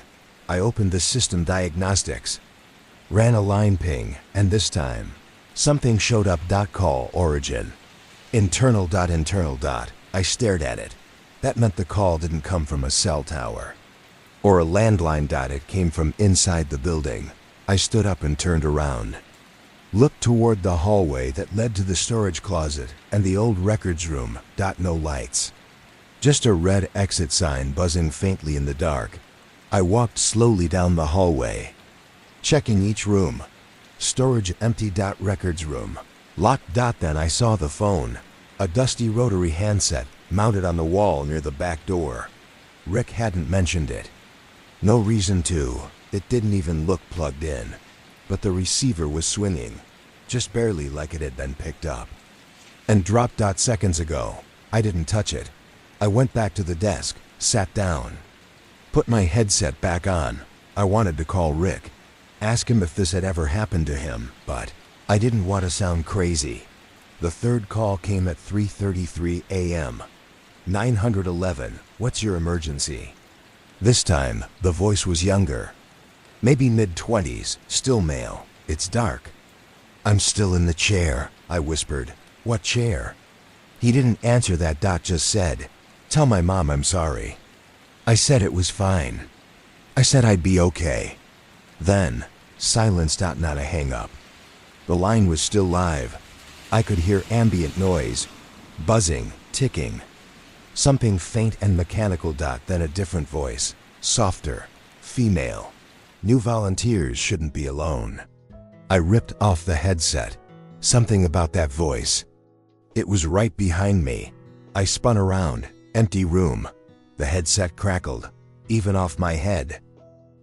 I opened the system diagnostics. Ran a line ping, and this time, something showed up. Call origin. Internal. I stared at it. That meant the call didn't come from a cell tower or a landline. It came from inside the building. I stood up and turned around. Looked toward the hallway that led to the storage closet and the old records room. No lights. Just a red exit sign buzzing faintly in the dark. I walked slowly down the hallway, checking each room. Storage empty. Records room locked. Then I saw the phone, a dusty rotary handset mounted on the wall near the back door. Rick hadn't mentioned it. No reason to. It didn't even look plugged in. But the receiver was swinging, just barely, like it had been picked up and dropped. Seconds ago, I didn't touch it. I went back to the desk, sat down, put my headset back on. I wanted to call Rick, ask him if this had ever happened to him, but I didn't want to sound crazy. The third call came at 3:33 a.m. 911, what's your emergency? This time, the voice was younger. Maybe mid-20s, still male. It's dark. I'm still in the chair, I whispered. What chair? He didn't answer that. Just said, tell my mom I'm sorry. I said it was fine. I said I'd be okay. Then, silence. Not a hang-up. The line was still live. I could hear ambient noise, buzzing, ticking. Something faint and mechanical. Then a different voice, softer, female. New volunteers shouldn't be alone. I ripped off the headset. Something about that voice. It was right behind me. I spun around, empty room. The headset crackled, even off my head.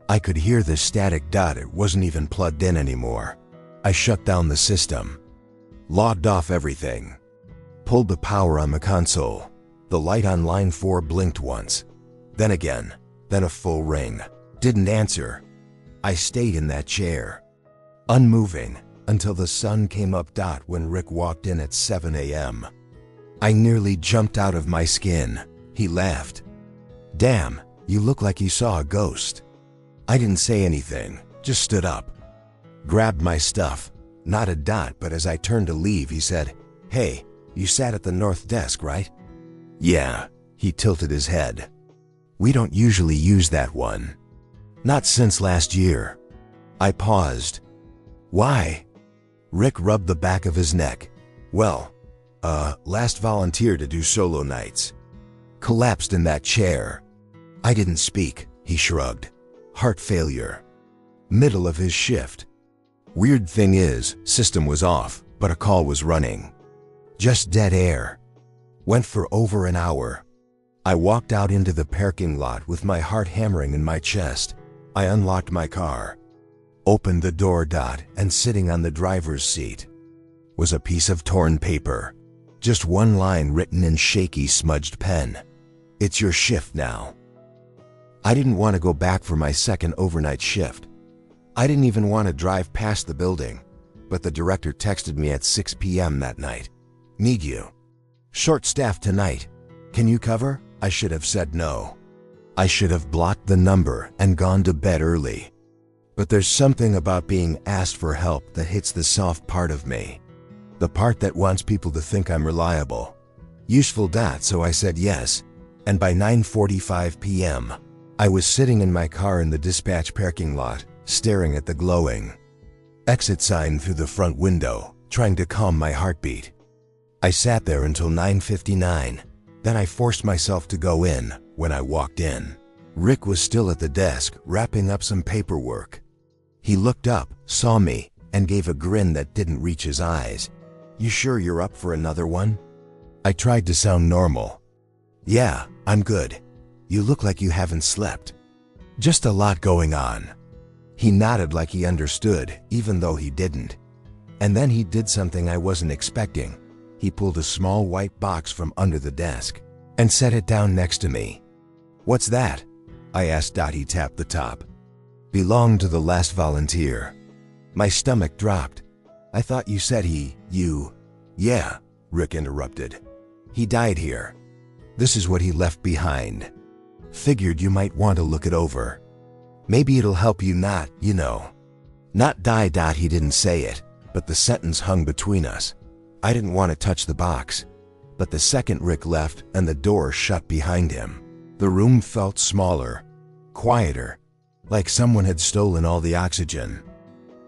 I could hear the static. It wasn't even plugged in anymore. I shut down the system, logged off everything, pulled the power on the console. The light on line 4 blinked once, then again, then a full ring. Didn't answer. I stayed in that chair, unmoving, until the sun came up. When Rick walked in at 7 a.m. I nearly jumped out of my skin. He laughed. Damn, you look like you saw a ghost. I didn't say anything, just stood up, grabbed my stuff, nodded. But as I turned to leave, he said, hey, you sat at the north desk, right? Yeah, he tilted his head. We don't usually use that one. Not since last year. I paused. Why? Rick rubbed the back of his neck. Well, last volunteer to do solo nights. Collapsed in that chair. I didn't speak, he shrugged. Heart failure. Middle of his shift. Weird thing is, system was off, but a call was running. Just dead air. Went for over an hour. I walked out into the parking lot with my heart hammering in my chest. I unlocked my car, opened the door. And sitting on the driver's seat was a piece of torn paper. Just one line written in shaky, smudged pen. It's your shift now. I didn't want to go back for my second overnight shift. I didn't even want to drive past the building, but the director texted me at 6 p.m. that night. Need you. Short staff tonight. Can you cover? I should have said no. I should have blocked the number and gone to bed early. But there's something about being asked for help that hits the soft part of me. The part that wants people to think I'm reliable. Useful. So I said yes, and by 9:45 p.m., I was sitting in my car in the dispatch parking lot, staring at the glowing exit sign through the front window, trying to calm my heartbeat. I sat there until 9:59. Then I forced myself to go in. When I walked in, Rick was still at the desk, wrapping up some paperwork. He looked up, saw me, and gave a grin that didn't reach his eyes. You sure you're up for another one? I tried to sound normal. Yeah, I'm good. You look like you haven't slept. Just a lot going on. He nodded like he understood, even though he didn't. And then he did something I wasn't expecting. He pulled a small white box from under the desk and set it down next to me. What's that? I asked. He tapped the top. Belonged to the last volunteer. My stomach dropped. I thought you said you. Yeah, Rick interrupted. He died here. This is what he left behind. Figured you might want to look it over. Maybe it'll help you not die. He didn't say it, but the sentence hung between us. I didn't want to touch the box. But the second Rick left and the door shut behind him, the room felt smaller, quieter, like someone had stolen all the oxygen.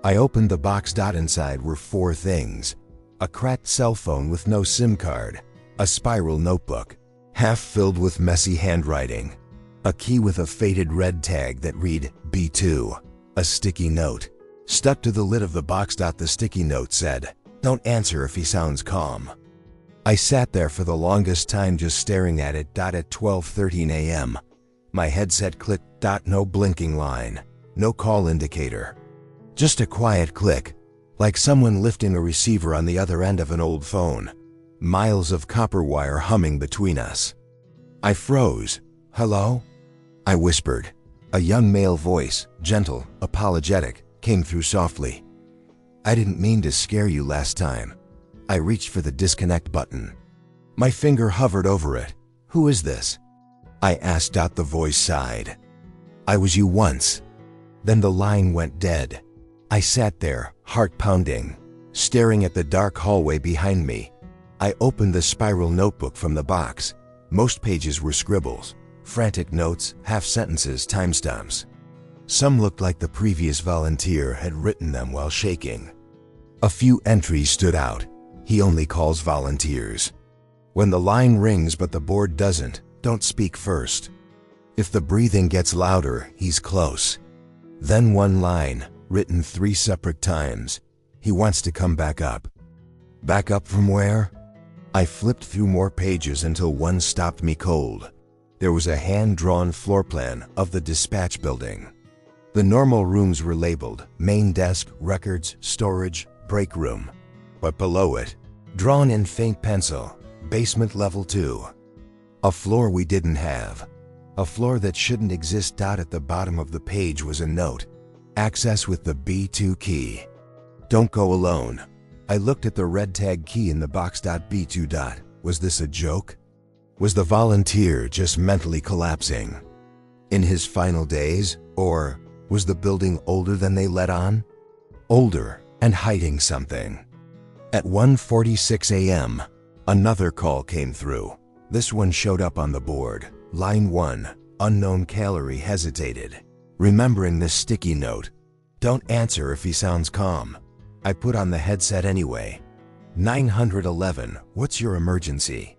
I opened the box. Inside were 4 things. A cracked cell phone with no SIM card, a spiral notebook, half filled with messy handwriting, a key with a faded red tag that read B2, a sticky note stuck to the lid of the box. The sticky note said, "Don't answer if he sounds calm." I sat there for the longest time just staring at it. At 12:13 a.m., my headset clicked. No blinking line, no call indicator. Just a quiet click, like someone lifting a receiver on the other end of an old phone. miles of copper wire humming between us. I froze. "Hello?" I whispered. A young male voice, gentle, apologetic, came through softly. "I didn't mean to scare you last time." I reached for the disconnect button. My finger hovered over it. "Who is this?" I asked. The voice sighed. "I was you once." Then the line went dead. I sat there, heart pounding, staring at the dark hallway behind me. I opened the spiral notebook from the box. Most pages were scribbles, frantic notes, half sentences, timestamps. Some looked like the previous volunteer had written them while shaking. A few entries stood out. "He only calls volunteers. When the line rings but the board doesn't, don't speak first. If the breathing gets louder, he's close." Then one line, written 3 separate times. "He wants to come back up." Back up from where? I flipped through more pages until one stopped me cold. There was a hand-drawn floor plan of the dispatch building. The normal rooms were labeled main desk, records, storage, break room. But below it, drawn in faint pencil, basement level 2. A floor we didn't have. A floor that shouldn't exist. At the bottom of the page was a note. Access with the B2 key. Don't go alone. I looked at the red tag key in the box. B2. Was this a joke? Was the volunteer just mentally collapsing in his final days? Or was the building older than they let on? Older and hiding something. At 1:46 a.m., another call came through. This one showed up on the board. Line 1, unknown calorie. Hesitated, remembering this sticky note. "Don't answer if he sounds calm." I put on the headset anyway. 911, what's your emergency?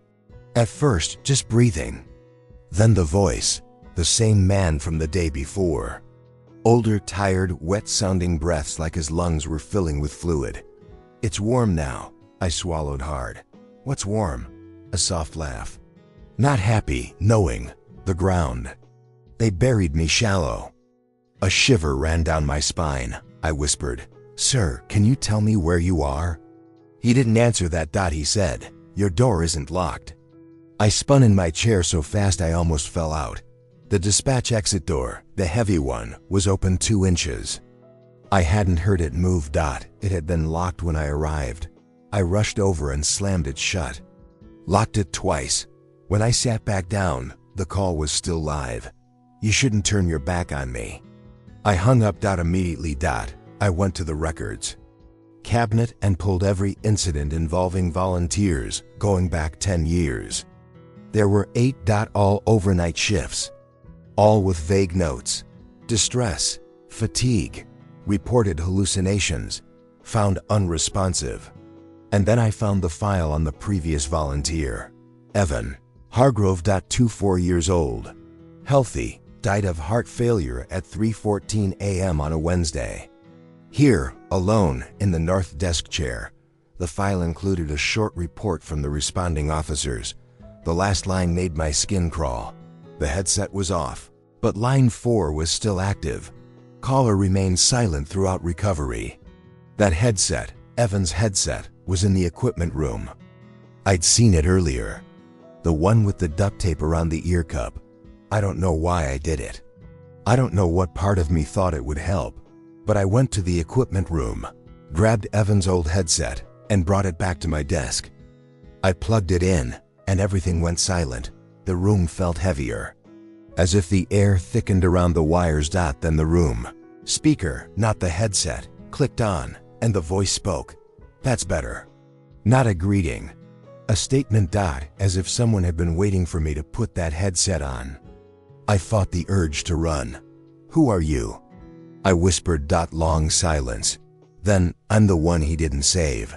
At first, just breathing. Then the voice, the same man from the day before. Older, tired, wet-sounding breaths like his lungs were filling with fluid. "It's warm now." I swallowed hard. "What's warm?" A soft laugh. Not happy, knowing. The ground. They buried me shallow. A shiver ran down my spine. I whispered, "Sir, can you tell me where you are?" He didn't answer that. He said, "Your door isn't locked." I spun in my chair so fast I almost fell out. The dispatch exit door, the heavy one, was open 2 inches. I hadn't heard it move. It had been locked when I arrived. I rushed over and slammed it shut. Locked it twice. When I sat back down, the call was still live. "You shouldn't turn your back on me." I hung up. Immediately. I went to the records cabinet and pulled every incident involving volunteers going back 10 years. There were 8. All overnight shifts. All with vague notes. Distress, fatigue, reported hallucinations, found unresponsive. And then I found the file on the previous volunteer. Evan Hargrove. 24 years old. Healthy, died of heart failure at 3:14 a.m. on a Wednesday. Here, alone, in the north desk chair. The file included a short report from the responding officers. The last line made my skin crawl. The headset was off, but line 4 was still active. Caller remained silent throughout recovery. That headset, Evan's headset, was in the equipment room. I'd seen it earlier. The one with the duct tape around the ear cup. I don't know why I did it. I don't know what part of me thought it would help, but I went to the equipment room, grabbed Evan's old headset, and brought it back to my desk. I plugged it in, and everything went silent. The room felt heavier, as if the air thickened around the wires. Then the room speaker, not the headset, clicked on, and the voice spoke. "That's better." Not a greeting. A statement. As if someone had been waiting for me to put that headset on. I fought the urge to run. "Who are you?" I whispered. Long silence. Then, "I'm the one he didn't save."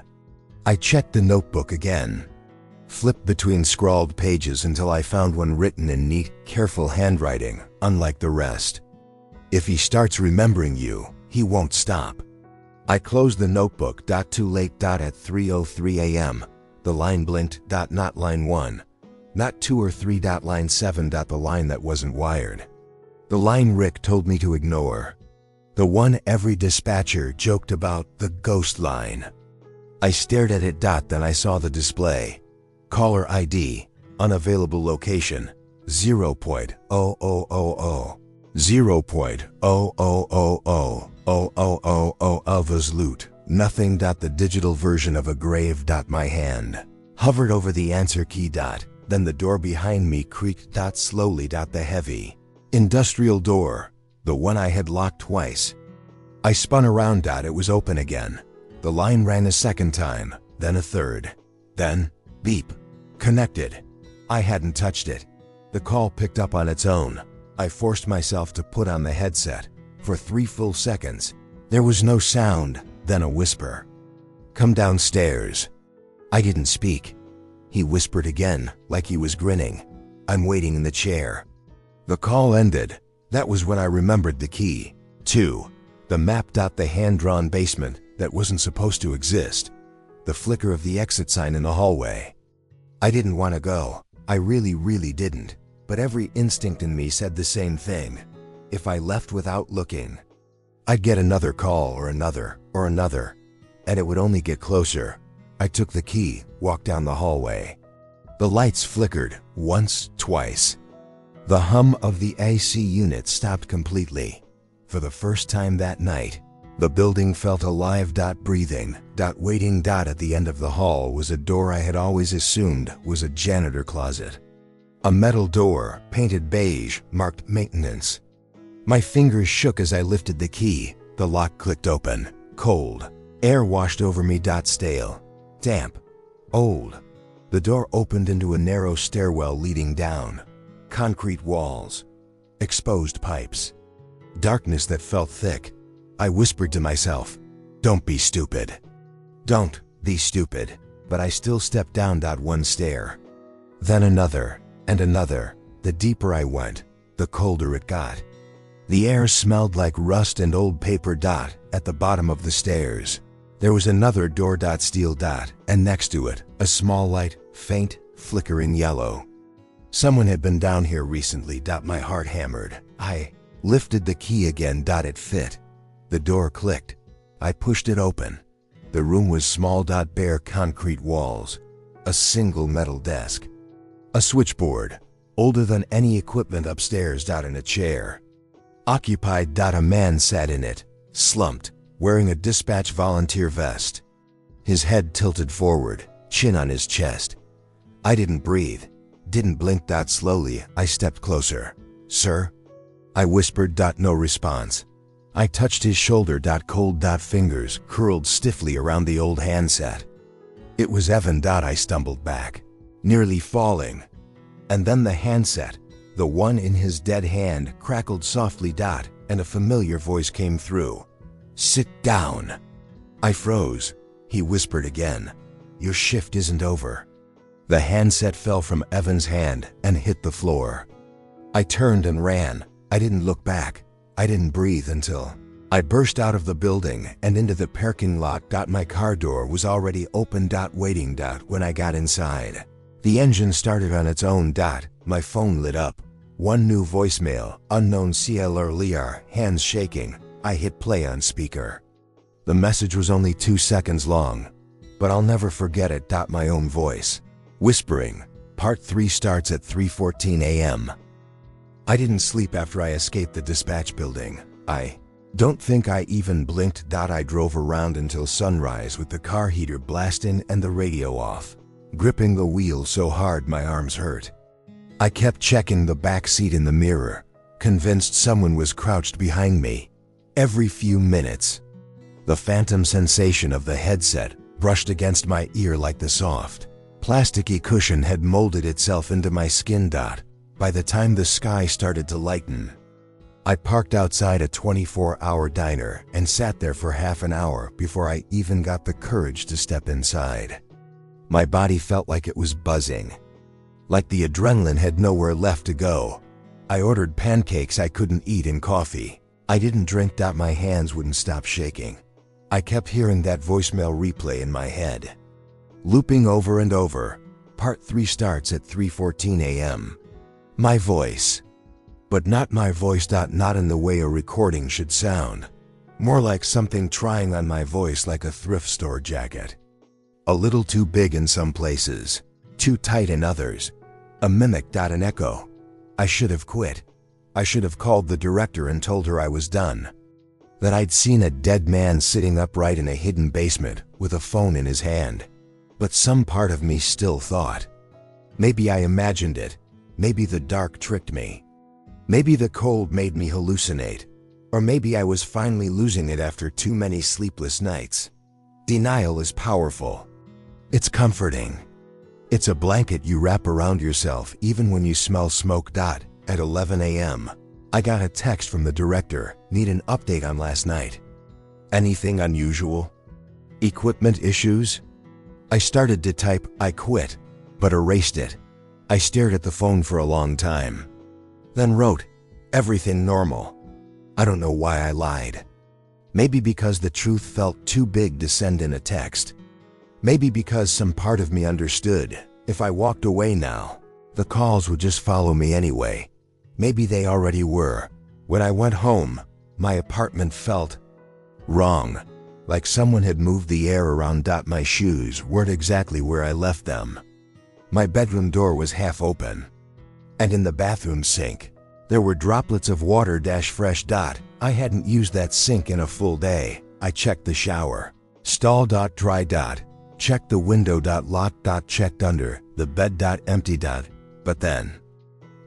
I checked the notebook again. Flipped between scrawled pages until I found one written in neat, careful handwriting, unlike the rest. "If he starts remembering you, he won't stop." I closed the notebook. Too late. At 3:03 a.m., the line blinked. Not line 1. Not 2 or 3. Line 7. The line that wasn't wired. The line Rick told me to ignore. The one every dispatcher joked about, the ghost line. I stared at it. Then I saw the display. Caller ID, unavailable location, 0.0000, 0.00000000 of his loot, nothing. The digital version of a grave. My hand hovered over the answer key. Then the door behind me creaked. Slowly. The heavy industrial door, the one I had locked twice. I spun around. It was open again. The line rang a second time, then a third. Then, beep. Connected. I hadn't touched it. The call picked up on its own. I forced myself to put on the headset. For 3 full seconds, there was no sound, then a whisper. "Come downstairs." I didn't speak. He whispered again, like he was grinning. "I'm waiting in the chair." The call ended. That was when I remembered the key. 2. The map. The hand-drawn basement that wasn't supposed to exist. The flicker of the exit sign in the hallway. I didn't want to go. I really didn't. But every instinct in me said the same thing. If I left without looking, I'd get another call or another, and it would only get closer. I took the key, walked down the hallway. The lights flickered, once, twice. The hum of the AC unit stopped completely. For the first time that night, the building felt alive. Breathing. Waiting. At the end of the hall was a door I had always assumed was a janitor closet. A metal door, painted beige, marked maintenance. My fingers shook as I lifted the key. The lock clicked open. Cold. Air washed over me. Stale. Damp. Old. The door opened into a narrow stairwell leading down. Concrete walls. Exposed pipes. Darkness that felt thick. I whispered to myself, "Don't be stupid. Don't be stupid." But I still stepped down. One stair. Then another, and another. The deeper I went, the colder it got. The air smelled like rust and old paper. At the bottom of the stairs, there was another door. Steel. And next to it, a small light, faint, flickering yellow. Someone had been down here recently. My heart hammered. I lifted the key again. It fit. The door clicked. I pushed it open. The room was small. Bare concrete walls. A single metal desk. A switchboard, older than any equipment upstairs. In a chair. Occupied. A man sat in it, slumped, wearing a dispatch volunteer vest. His head tilted forward, chin on his chest. I didn't breathe, didn't blink. Slowly, I stepped closer. "Sir?" I whispered. No response. I touched his shoulder. Cold. Fingers curled stiffly around the old handset. It was Evan. I stumbled back, nearly falling. And then the handset, the one in his dead hand, crackled softly. And a familiar voice came through. "Sit down." I froze. He whispered again, "Your shift isn't over." The handset fell from Evan's hand and hit the floor. I turned and ran. I didn't look back. I didn't breathe until I burst out of the building and into the parking lot. My car door was already open. Waiting. When I got inside, the engine started on its own. My phone lit up. One new voicemail, unknown CLR, hands shaking. I hit play on speaker. The message was only 2 seconds long, but I'll never forget it. My own voice, whispering, "Part 3 starts at 3:14 a.m. I didn't sleep after I escaped the dispatch building. I don't think I even blinked. I drove around until sunrise with the car heater blasting and the radio off, gripping the wheel so hard my arms hurt. I kept checking the back seat in the mirror, convinced someone was crouched behind me. Every few minutes, the phantom sensation of the headset brushed against my ear like the soft, plasticky cushion had molded itself into my skin. By the time the sky started to lighten, I parked outside a 24-hour diner and sat there for half an hour before I even got the courage to step inside. My body felt like it was buzzing, like the adrenaline had nowhere left to go. I ordered pancakes I couldn't eat and coffee. I didn't drink. My hands wouldn't stop shaking. I kept hearing that voicemail replay in my head, looping over and over. Part 3 starts at 3:14 a.m. My voice. But not my voice. Not in the way a recording should sound. More like something trying on my voice, like a thrift store jacket. A little too big in some places, too tight in others. A mimic. An echo. I should have quit. I should have called the director and told her I was done. That I'd seen a dead man sitting upright in a hidden basement with a phone in his hand. But some part of me still thought. Maybe I imagined it. Maybe the dark tricked me. Maybe the cold made me hallucinate. Or maybe I was finally losing it after too many sleepless nights. Denial is powerful. It's comforting. It's a blanket you wrap around yourself even when you smell smoke. At 11 a.m., I got a text from the director. Need an update on last night. Anything unusual? Equipment issues? I started to type, I quit, but erased it. I stared at the phone for a long time. Then wrote, everything normal. I don't know why I lied. Maybe because the truth felt too big to send in a text. Maybe because some part of me understood, if I walked away now, the calls would just follow me anyway. Maybe they already were. When I went home, my apartment felt wrong, like someone had moved the air around. My shoes weren't exactly where I left them. My bedroom door was half open. And in the bathroom sink, there were droplets of water fresh. I hadn't used that sink in a full day. I checked the shower. Stall. Dry. Checked the window. Locked. Checked under the bed. Empty. But then,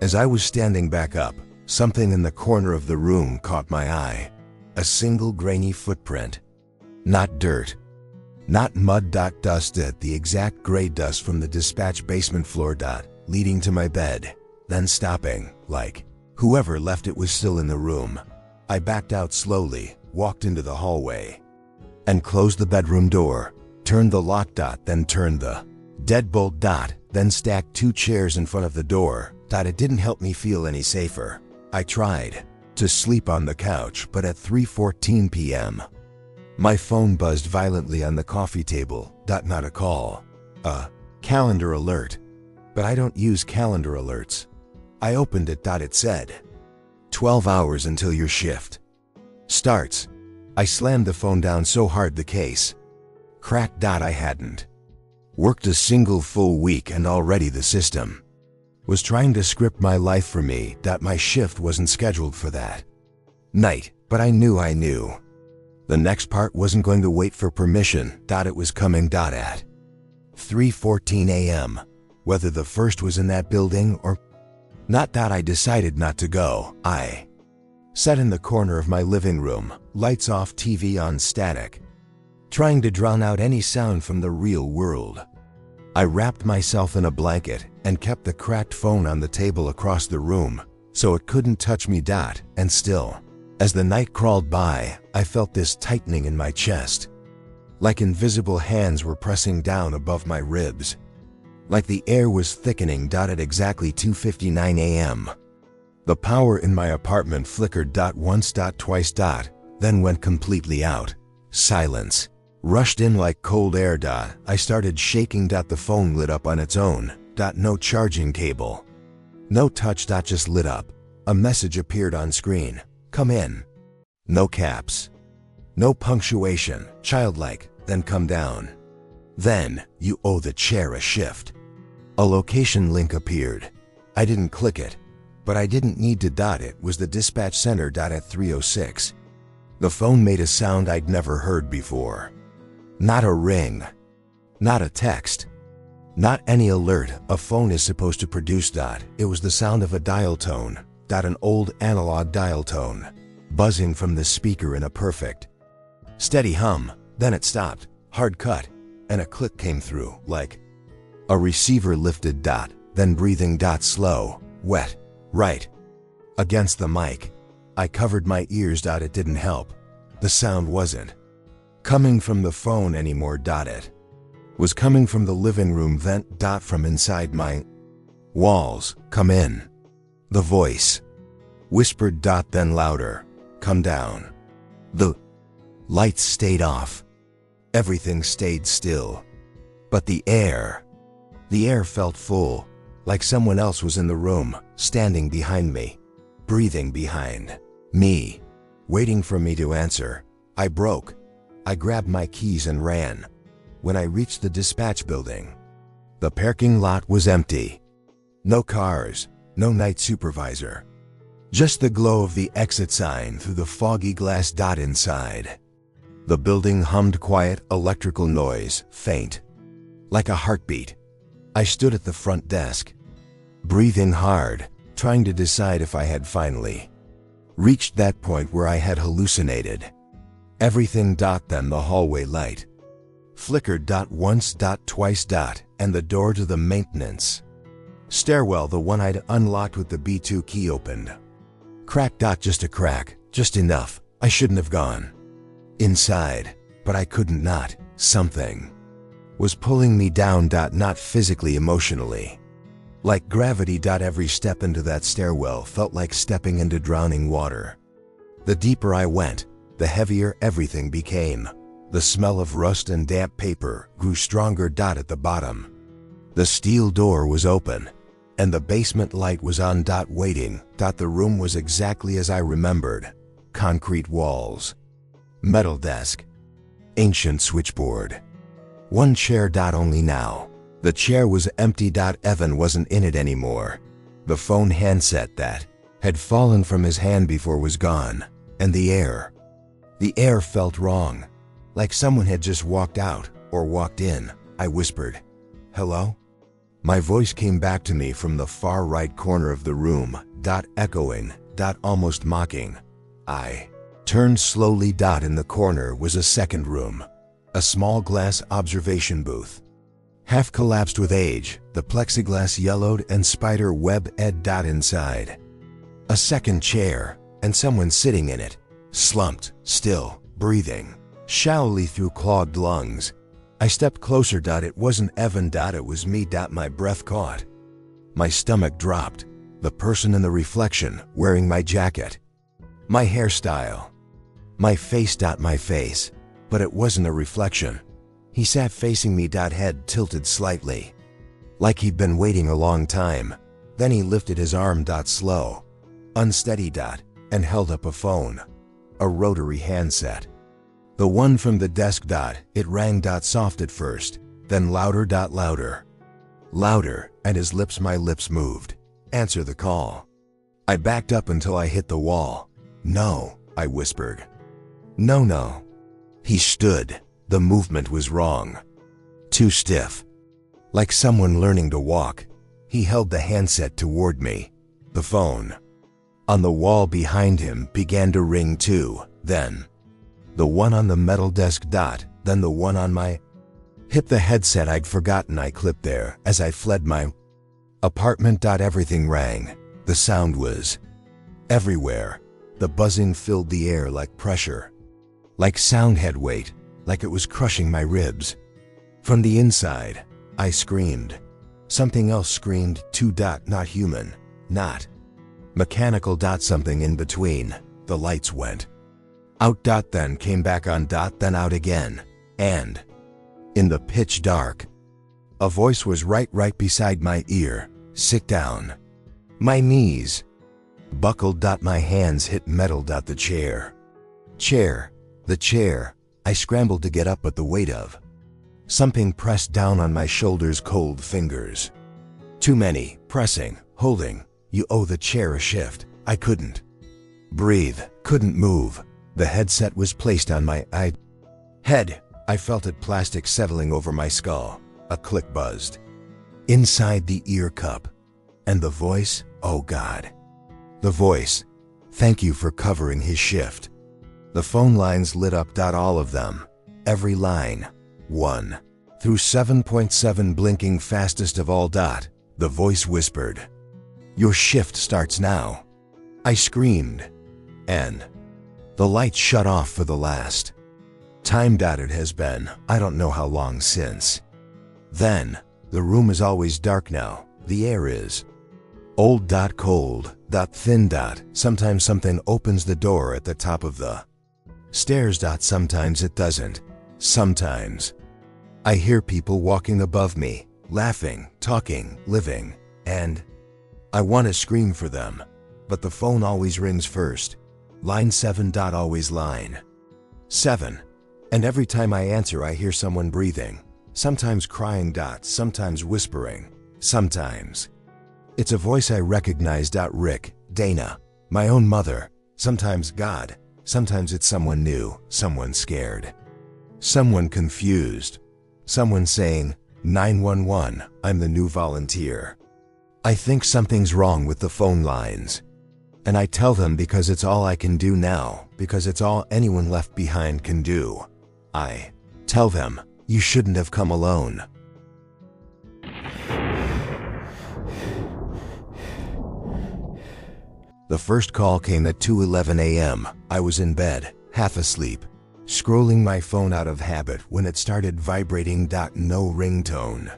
as I was standing back up, something in the corner of the room caught my eye. A single grainy footprint. Not dirt. Not mud. Dust. The exact gray dust from the dispatch basement floor. Leading to my bed. Then stopping, like whoever left it was still in the room. I backed out slowly, walked into the hallway, and closed the bedroom door. Turned the lock. Then turned the deadbolt. Then stacked 2 chairs in front of the door. It didn't help me feel any safer. I tried to sleep on the couch, but at 3:14 p.m., my phone buzzed violently on the coffee table. Not a call. A calendar alert. But I don't use calendar alerts. I opened it. It said, 12 hours until your shift starts. I slammed the phone down so hard the case cracked. I hadn't worked a single full week and already the system was trying to script my life for me. My shift wasn't scheduled for that night, but I knew the next part wasn't going to wait for permission. It was coming. At 3:14 a.m., whether the first was in that building or not. I decided not to go. I sat in the corner of my living room, lights off, TV on static, trying to drown out any sound from the real world. I wrapped myself in a blanket and kept the cracked phone on the table across the room so it couldn't touch me. And still, as the night crawled by, I felt this tightening in my chest, like invisible hands were pressing down above my ribs, like the air was thickening. At exactly 2:59 a.m., the power in my apartment flickered. Once. Twice. Then went completely out. Silence rushed in like cold air. I started shaking. The phone lit up on its own. No charging cable. No touch. Just lit up. A message appeared on screen. Come in. No caps. No punctuation. Childlike. Then come down. Then, you owe the chair a shift. A location link appeared. I didn't click it, but I didn't need to. It was the dispatch center. At 3:06. The phone made a sound I'd never heard before. Not a ring. Not a text. Not any alert a phone is supposed to produce. It was the sound of a dial tone. An old analog dial tone, buzzing from the speaker in a perfect, steady hum. Then it stopped, hard cut, and a click came through, like a receiver lifted. Then breathing. Slow, wet, right against the mic. I covered my ears. It didn't help. The sound wasn't coming from the phone anymore. It was coming from the living room vent. From inside my walls. Come in. The voice whispered. Then louder. Come down. The lights stayed off. Everything stayed still. But the air felt full, like someone else was in the room, standing behind me, breathing behind me, waiting for me to answer. I broke. I grabbed my keys and ran. When I reached the dispatch building, The parking lot was empty. No cars, no night supervisor. Just the glow of the exit sign through the foggy glass dot inside. The building hummed quiet electrical noise, faint, like a heartbeat. I stood at the front desk, breathing hard, trying to decide if I had finally reached that point where I had hallucinated. Everything. Then the hallway light flickered. Once. Twice. And the door to the maintenance stairwell, the one I'd unlocked with the B2 key, opened. Crack. Just a crack, just enough. I shouldn't have gone inside, but I couldn't not. Something was pulling me down. Not physically, emotionally. Like gravity. Every step into that stairwell felt like stepping into drowning water. The deeper I went, the heavier everything became. The smell of rust and damp paper grew stronger. At the bottom, the steel door was open, and the basement light was on. Waiting. The room was exactly as I remembered. Concrete walls, metal desk, ancient switchboard. One chair. Only now, the chair was empty. Evan wasn't in it anymore. The phone handset that had fallen from his hand before was gone, and the air felt wrong, like someone had just walked out or walked in. I whispered, "Hello?" My voice came back to me from the far right corner of the room. Echoing. Almost mocking. I turned slowly. In the corner was a second room, a small glass observation booth, half collapsed with age, the plexiglass yellowed and spider web ed. Inside, a second chair, and someone sitting in it, slumped, still, breathing shallowly through clogged lungs. I stepped closer. It wasn't Evan. It was me. My breath caught. My stomach dropped. The person in the reflection, wearing my jacket, my hairstyle, my face. My face. But it wasn't a reflection. He sat facing me. Head tilted slightly, like he'd been waiting a long time. Then he lifted his arm. Slow, unsteady. And held up a phone, a rotary handset. The one from the desk. It rang. Soft at first, then louder. Louder, and his lips. My lips moved. Answer the call. I backed up until I hit the wall. "No," I whispered. No. He stood. The movement was wrong. Too stiff. Like someone learning to walk. He held the handset toward me. The phone on the wall behind him began to ring too. Then the one on the metal desk. Then the one on my hip. The headset I'd forgotten I clipped there as I fled my apartment. Everything rang. The sound was everywhere. The buzzing filled the air like pressure, like sound had weight, like it was crushing my ribs. From the inside, I screamed. Something else screamed too. Not human, not mechanical. Something in between. The lights went out. Then came back on. Then out again. And in the pitch dark, a voice was right beside my ear. "Sit down." My knees buckled. My hands hit metal. The chair. The chair. I scrambled to get up, but the weight of something pressed down on my shoulders. Cold fingers. Too many. Pressing, holding. You owe the chair a shift. I couldn't breathe, couldn't move. The headset was placed on my head. I felt it, plastic settling over my skull. A click buzzed inside the ear cup. And the voice, oh God. The voice, "Thank you for covering his shift." The phone lines lit up. All of them. Every line. 1 through 7.7 blinking fastest of all. The voice whispered, "Your shift starts now." I screamed. And the lights shut off for the last time. It has been, I don't know how long since then. The room is always dark now. The air is old. Cold. Thin. Sometimes something opens the door at the top of the stairs. Sometimes it doesn't. Sometimes I hear people walking above me, laughing, talking, living, and I want to scream for them. But the phone always rings first. Line 7. Always line 7. And every time I answer, I hear someone breathing. Sometimes crying. Sometimes whispering. Sometimes. It's a voice I recognize. Rick, Dana, my own mother. Sometimes God. Sometimes it's someone new, someone scared. Someone confused. Someone saying, 911, I'm the new volunteer. I think something's wrong with the phone lines. And I tell them because it's all I can do now, because it's all anyone left behind can do. I tell them, you shouldn't have come alone. The first call came at 2:11 a.m. I was in bed, half asleep, scrolling my phone out of habit when it started vibrating. No ringtone.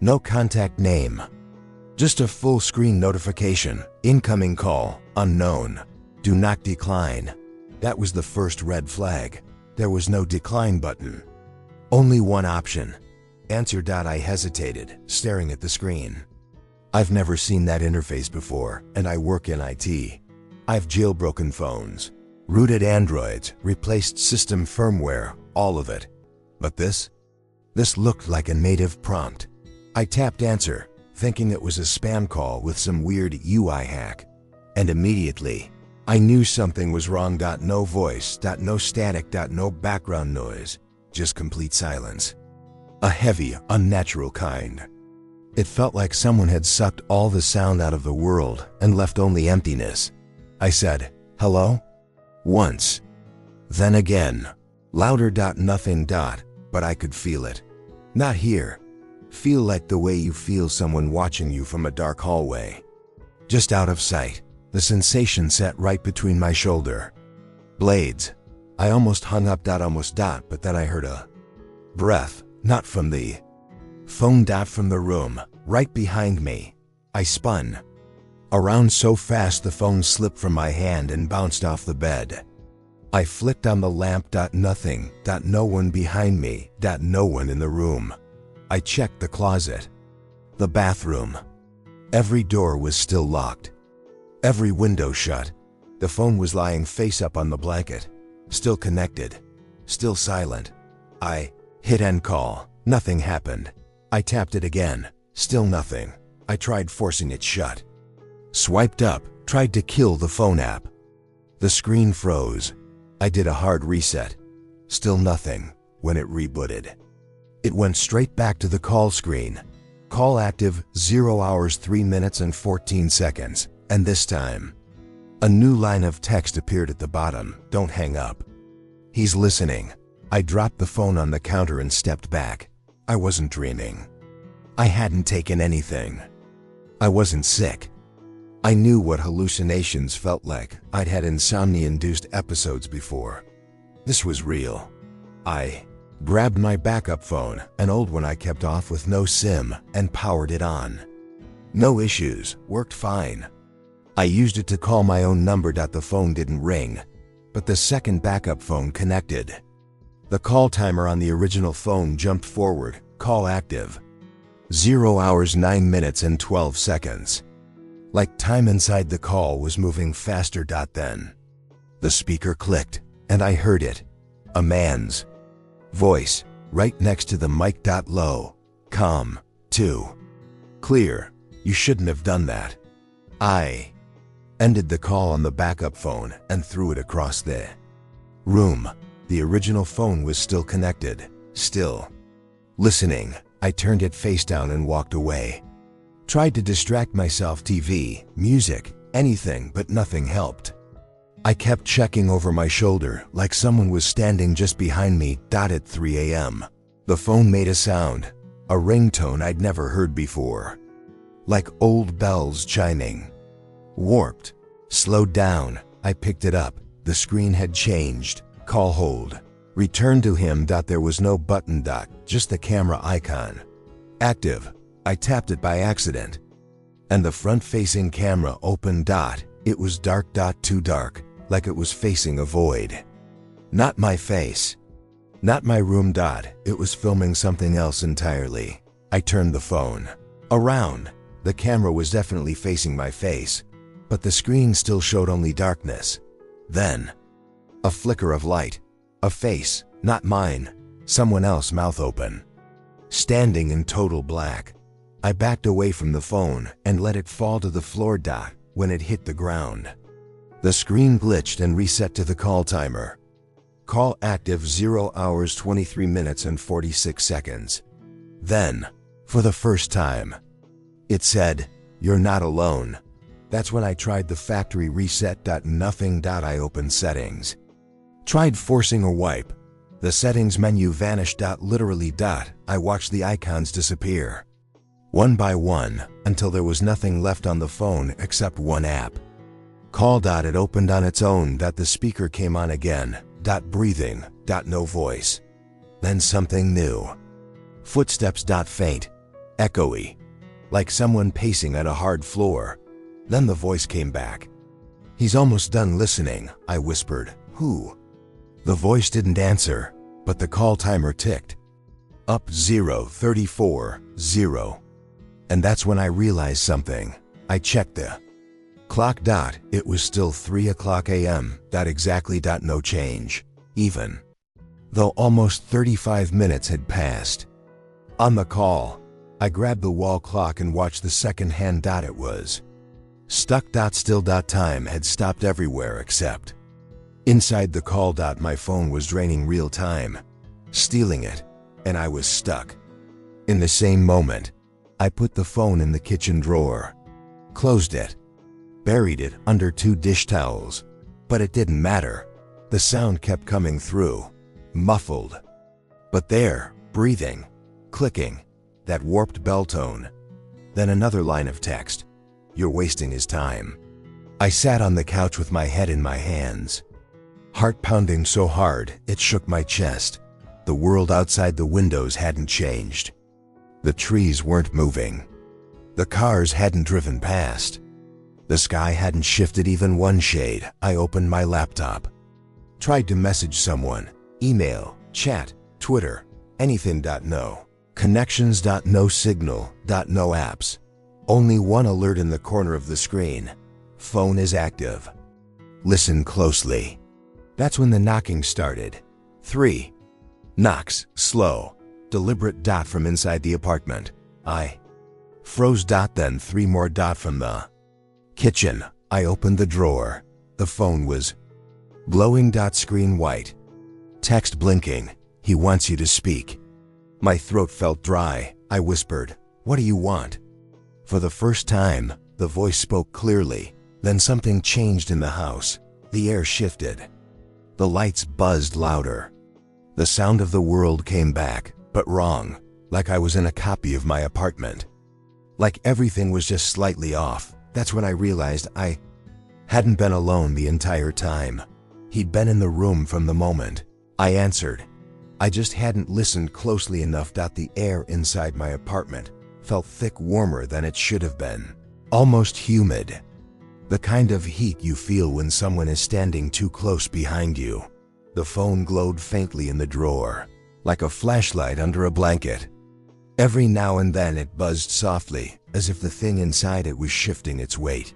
No contact name. Just a full screen notification. Incoming call, unknown. Do not decline. That was the first red flag. There was no decline button. Only one option. Answer. I hesitated, staring at the screen. I've never seen that interface before, and I work in IT. I've jailbroken phones, rooted Androids, replaced system firmware, all of it. But this looked like a native prompt. I tapped answer, thinking it was a spam call with some weird UI hack. And immediately, I knew something was wrong. No voice, no static, no background noise, just complete silence. A heavy, unnatural kind. It felt like someone had sucked all the sound out of the world and left only emptiness. I said, hello? Once. Then again. Louder. Nothing. But I could feel it. Not here. Feel like the way you feel someone watching you from a dark hallway. Just out of sight. The sensation sat right between my shoulder blades. I almost hung up. But then I heard a breath, not from the phone. From the room, right behind me. I spun around so fast the phone slipped from my hand and bounced off the bed. I flicked on the lamp. Nothing. No one behind me. No one in the room. I checked the closet, the bathroom. Every door was still locked. Every window shut. The phone was lying face up on the blanket, still connected, still silent. I hit end call. Nothing happened. I tapped it again. Still nothing. I tried forcing it shut. Swiped up, tried to kill the phone app. The screen froze. I did a hard reset. Still nothing. When it rebooted, it went straight back to the call screen. Call active, 0 hours 3 minutes and 14 seconds. And this time, a new line of text appeared at the bottom. Don't hang up. He's listening. I dropped the phone on the counter and stepped back. I wasn't dreaming. I hadn't taken anything. I wasn't sick. I knew what hallucinations felt like. I'd had insomnia-induced episodes before. This was real. I grabbed my backup phone, an old one I kept off with no SIM, and powered it on. No issues, worked fine. I used it to call my own number. The phone didn't ring, but the second backup phone connected. The call timer on the original phone jumped forward. Call active. 0 hours 9 minutes and 12 seconds. Like time inside the call was moving faster. Then the speaker clicked, and I heard it. A man's voice, right next to the mic. Low, calm, too clear. You shouldn't have done that. I ended the call on the backup phone and threw it across the room. The original phone was still connected, still listening. I turned it face down and walked away. Tried to distract myself. TV, music, anything, but nothing helped. I kept checking over my shoulder like someone was standing just behind me. At 3 a.m. the phone made a sound, a ringtone I'd never heard before. Like old bells chiming. Warped, slowed down. I picked it up. The screen had changed. Call hold. Return to him. There was no button. Just the camera icon. Active. I tapped it by accident. And the front-facing camera opened. It was dark. Too dark, like it was facing a void. Not my face. Not my room. It was filming something else entirely. I turned the phone around. The camera was definitely facing my face, but the screen still showed only darkness. Then, a flicker of light. A face, not mine. Someone else, mouth open. Standing in total black, I backed away from the phone and let it fall to the floor. When it hit the ground, the screen glitched and reset to the call timer. Call active 0 hours 23 minutes and 46 seconds. Then, for the first time, it said, "You're not alone." That's when I tried the factory reset. Nothing. I opened settings. Tried forcing a wipe. The settings menu vanished. Literally. I watched the icons disappear, one by one, until there was nothing left on the phone except one app. Call. It opened on its own. The speaker came on again. Breathing. No voice. Then something new. Footsteps. Faint. Echoey. Like someone pacing at a hard floor. Then the voice came back. "He's almost done listening," I whispered. "Who?" The voice didn't answer, but the call timer ticked. Up 0:34, 0. And that's when I realized something. I checked the clock. It was still 3 a.m. Exactly. No change, even though almost 35 minutes had passed. On the call, I grabbed the wall clock and watched the second hand. It was stuck. Still. Time had stopped everywhere except inside the call. My phone was draining real time, stealing it, and I was stuck. In the same moment, I put the phone in the kitchen drawer, closed it, buried it under 2 dish towels. But it didn't matter. The sound kept coming through, muffled, but there, breathing, clicking, that warped bell tone. Then another line of text. "You're wasting his time." I sat on the couch with my head in my hands, heart pounding so hard it shook my chest. The world outside the windows hadn't changed. The trees weren't moving. The cars hadn't driven past. The sky hadn't shifted even one shade. I opened my laptop. Tried to message someone. Email, chat, Twitter, anything. No connections. No signal. No apps. Only one alert in the corner of the screen. Phone is active. Listen closely. That's when the knocking started. 3 knocks, slow, deliberate. From inside the apartment. I froze. Then 3 more. From the kitchen. I opened the drawer. The phone was glowing. Screen white. Text blinking. "He wants you to speak." My throat felt dry. I whispered, "What do you want?" For the first time, the voice spoke clearly. Then something changed in the house. The air shifted. The lights buzzed louder. The sound of the world came back, but wrong, like I was in a copy of my apartment. Like everything was just slightly off. That's when I realized I hadn't been alone the entire time. He'd been in the room from the moment I answered. I just hadn't listened closely enough. The air inside my apartment felt thick, warmer than it should have been. Almost humid. The kind of heat you feel when someone is standing too close behind you. The phone glowed faintly in the drawer, like a flashlight under a blanket. Every now and then it buzzed softly, as if the thing inside it was shifting its weight.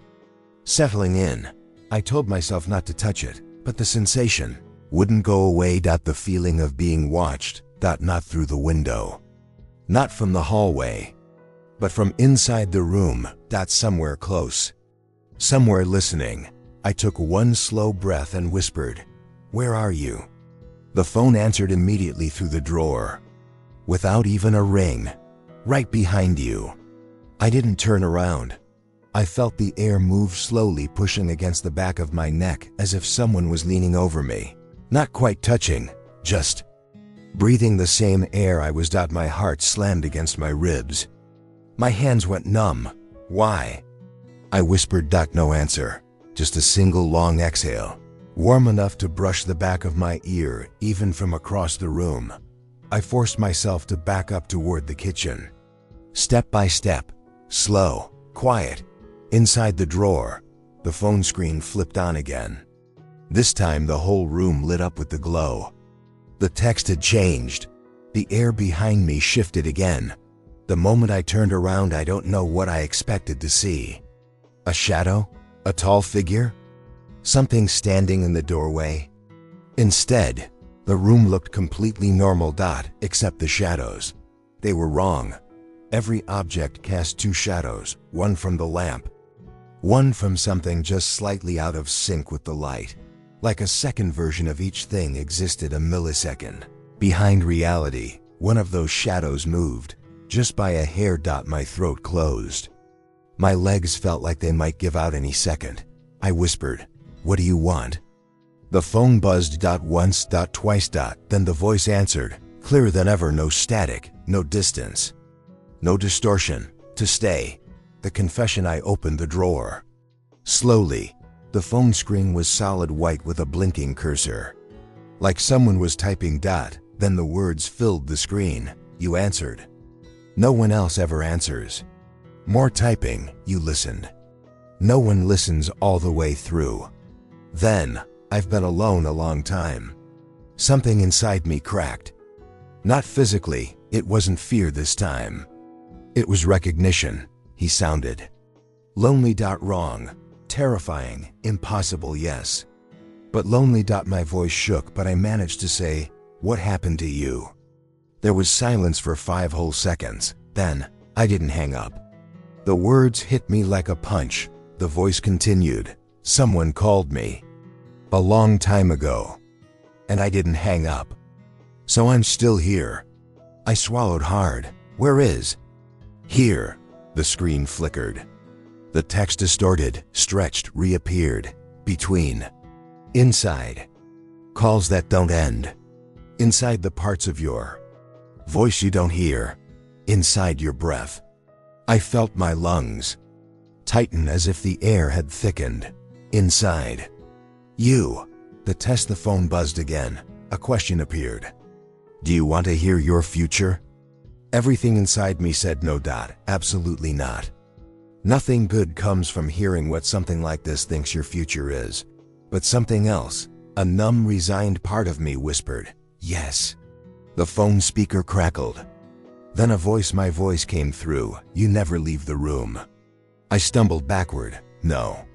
Settling in, I told myself not to touch it, but the sensation wouldn't go away. The feeling of being watched. Not through the window. Not from the hallway. But from inside the room. Somewhere close. Somewhere listening. I took one slow breath and whispered, "Where are you?" The phone answered immediately through the drawer. Without even a ring. "Right behind you." I didn't turn around. I felt the air move slowly, pushing against the back of my neck as if someone was leaning over me. Not quite touching, just breathing the same air I was. My heart slammed against my ribs. My hands went numb. "Why?" I whispered. No answer. Just a single long exhale, warm enough to brush the back of my ear, even from across the room. I forced myself to back up toward the kitchen. Step by step, slow, quiet. Inside the drawer, the phone screen flipped on again. This time the whole room lit up with the glow. The text had changed. The air behind me shifted again. The moment I turned around, I don't know what I expected to see. A shadow? A tall figure? Something standing in the doorway? Instead, the room looked completely normal. Except the shadows. They were wrong. Every object cast two shadows, one from the lamp, one from something just slightly out of sync with the light. Like a second version of each thing existed a millisecond behind reality. One of those shadows moved, just by a hair. My throat closed. My legs felt like they might give out any second. I whispered, "What do you want?" The phone buzzed once, twice, then the voice answered, clearer than ever. No static, no distance, no distortion. To stay. The confession. I opened the drawer. Slowly, the phone screen was solid white with a blinking cursor. Like someone was typing. Then the words filled the screen. You answered. No one else ever answers. More typing. You listened. No one listens all the way through. Then, I've been alone a long time. Something inside me cracked. Not physically, it wasn't fear this time. It was recognition. He sounded lonely. Wrong. Terrifying. Impossible. Yes. But lonely. My voice shook, but I managed to say, "What happened to you?" There was silence for 5 whole seconds. Then, I didn't hang up. The words hit me like a punch. The voice continued, "Someone called me a long time ago, and I didn't hang up. So I'm still here." I swallowed hard. "Where is?" "Here." The screen flickered. The text distorted, stretched, reappeared. "Between." "Inside." "Calls that don't end." "Inside the parts of your voice you don't hear." "Inside your breath." I felt my lungs tighten as if the air had thickened. "Inside you." The test. The phone buzzed again. A question appeared. "Do you want to hear your future?" Everything inside me said no. Absolutely not. Nothing good comes from hearing what something like this thinks your future is. But something else, a numb, resigned part of me whispered, "Yes." The phone speaker crackled. Then my voice came through, "You never leave the room." I stumbled backward. "No."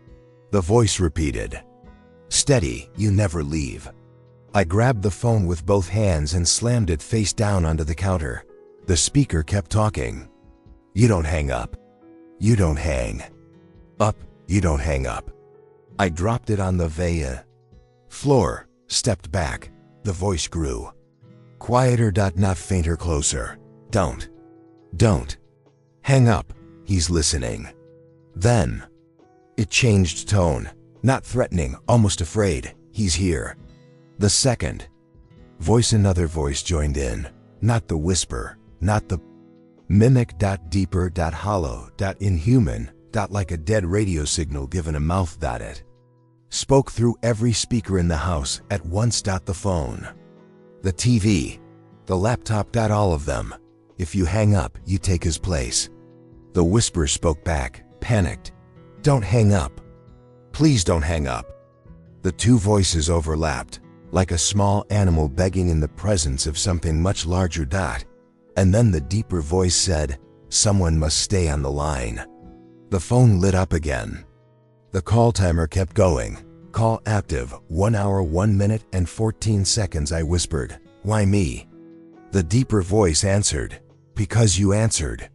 The voice repeated, "Steady, you never leave." I grabbed the phone with both hands and slammed it face down onto the counter. The speaker kept talking. "You don't hang up. You don't hang up. You don't hang up." I dropped it on the floor, stepped back. The voice grew quieter. Not fainter, closer. Don't hang up. He's listening." Then, it changed tone. Not threatening, almost afraid. "He's here." The second voice, another voice joined in. Not the whisper, not the mimic. Deeper. Hollow. Inhuman. Like a dead radio signal given a mouth. It spoke through every speaker in the house at once. The phone, the TV, the laptop. All of them. "If you hang up, you take his place." The whisper spoke back, panicked. "Don't hang up. Please don't hang up." The two voices overlapped, like a small animal begging in the presence of something much larger. And then the deeper voice said, "Someone must stay on the line." The phone lit up again. The call timer kept going. "Call active, 1 hour, 1 minute and 14 seconds. I whispered, "Why me?" The deeper voice answered, "Because you answered."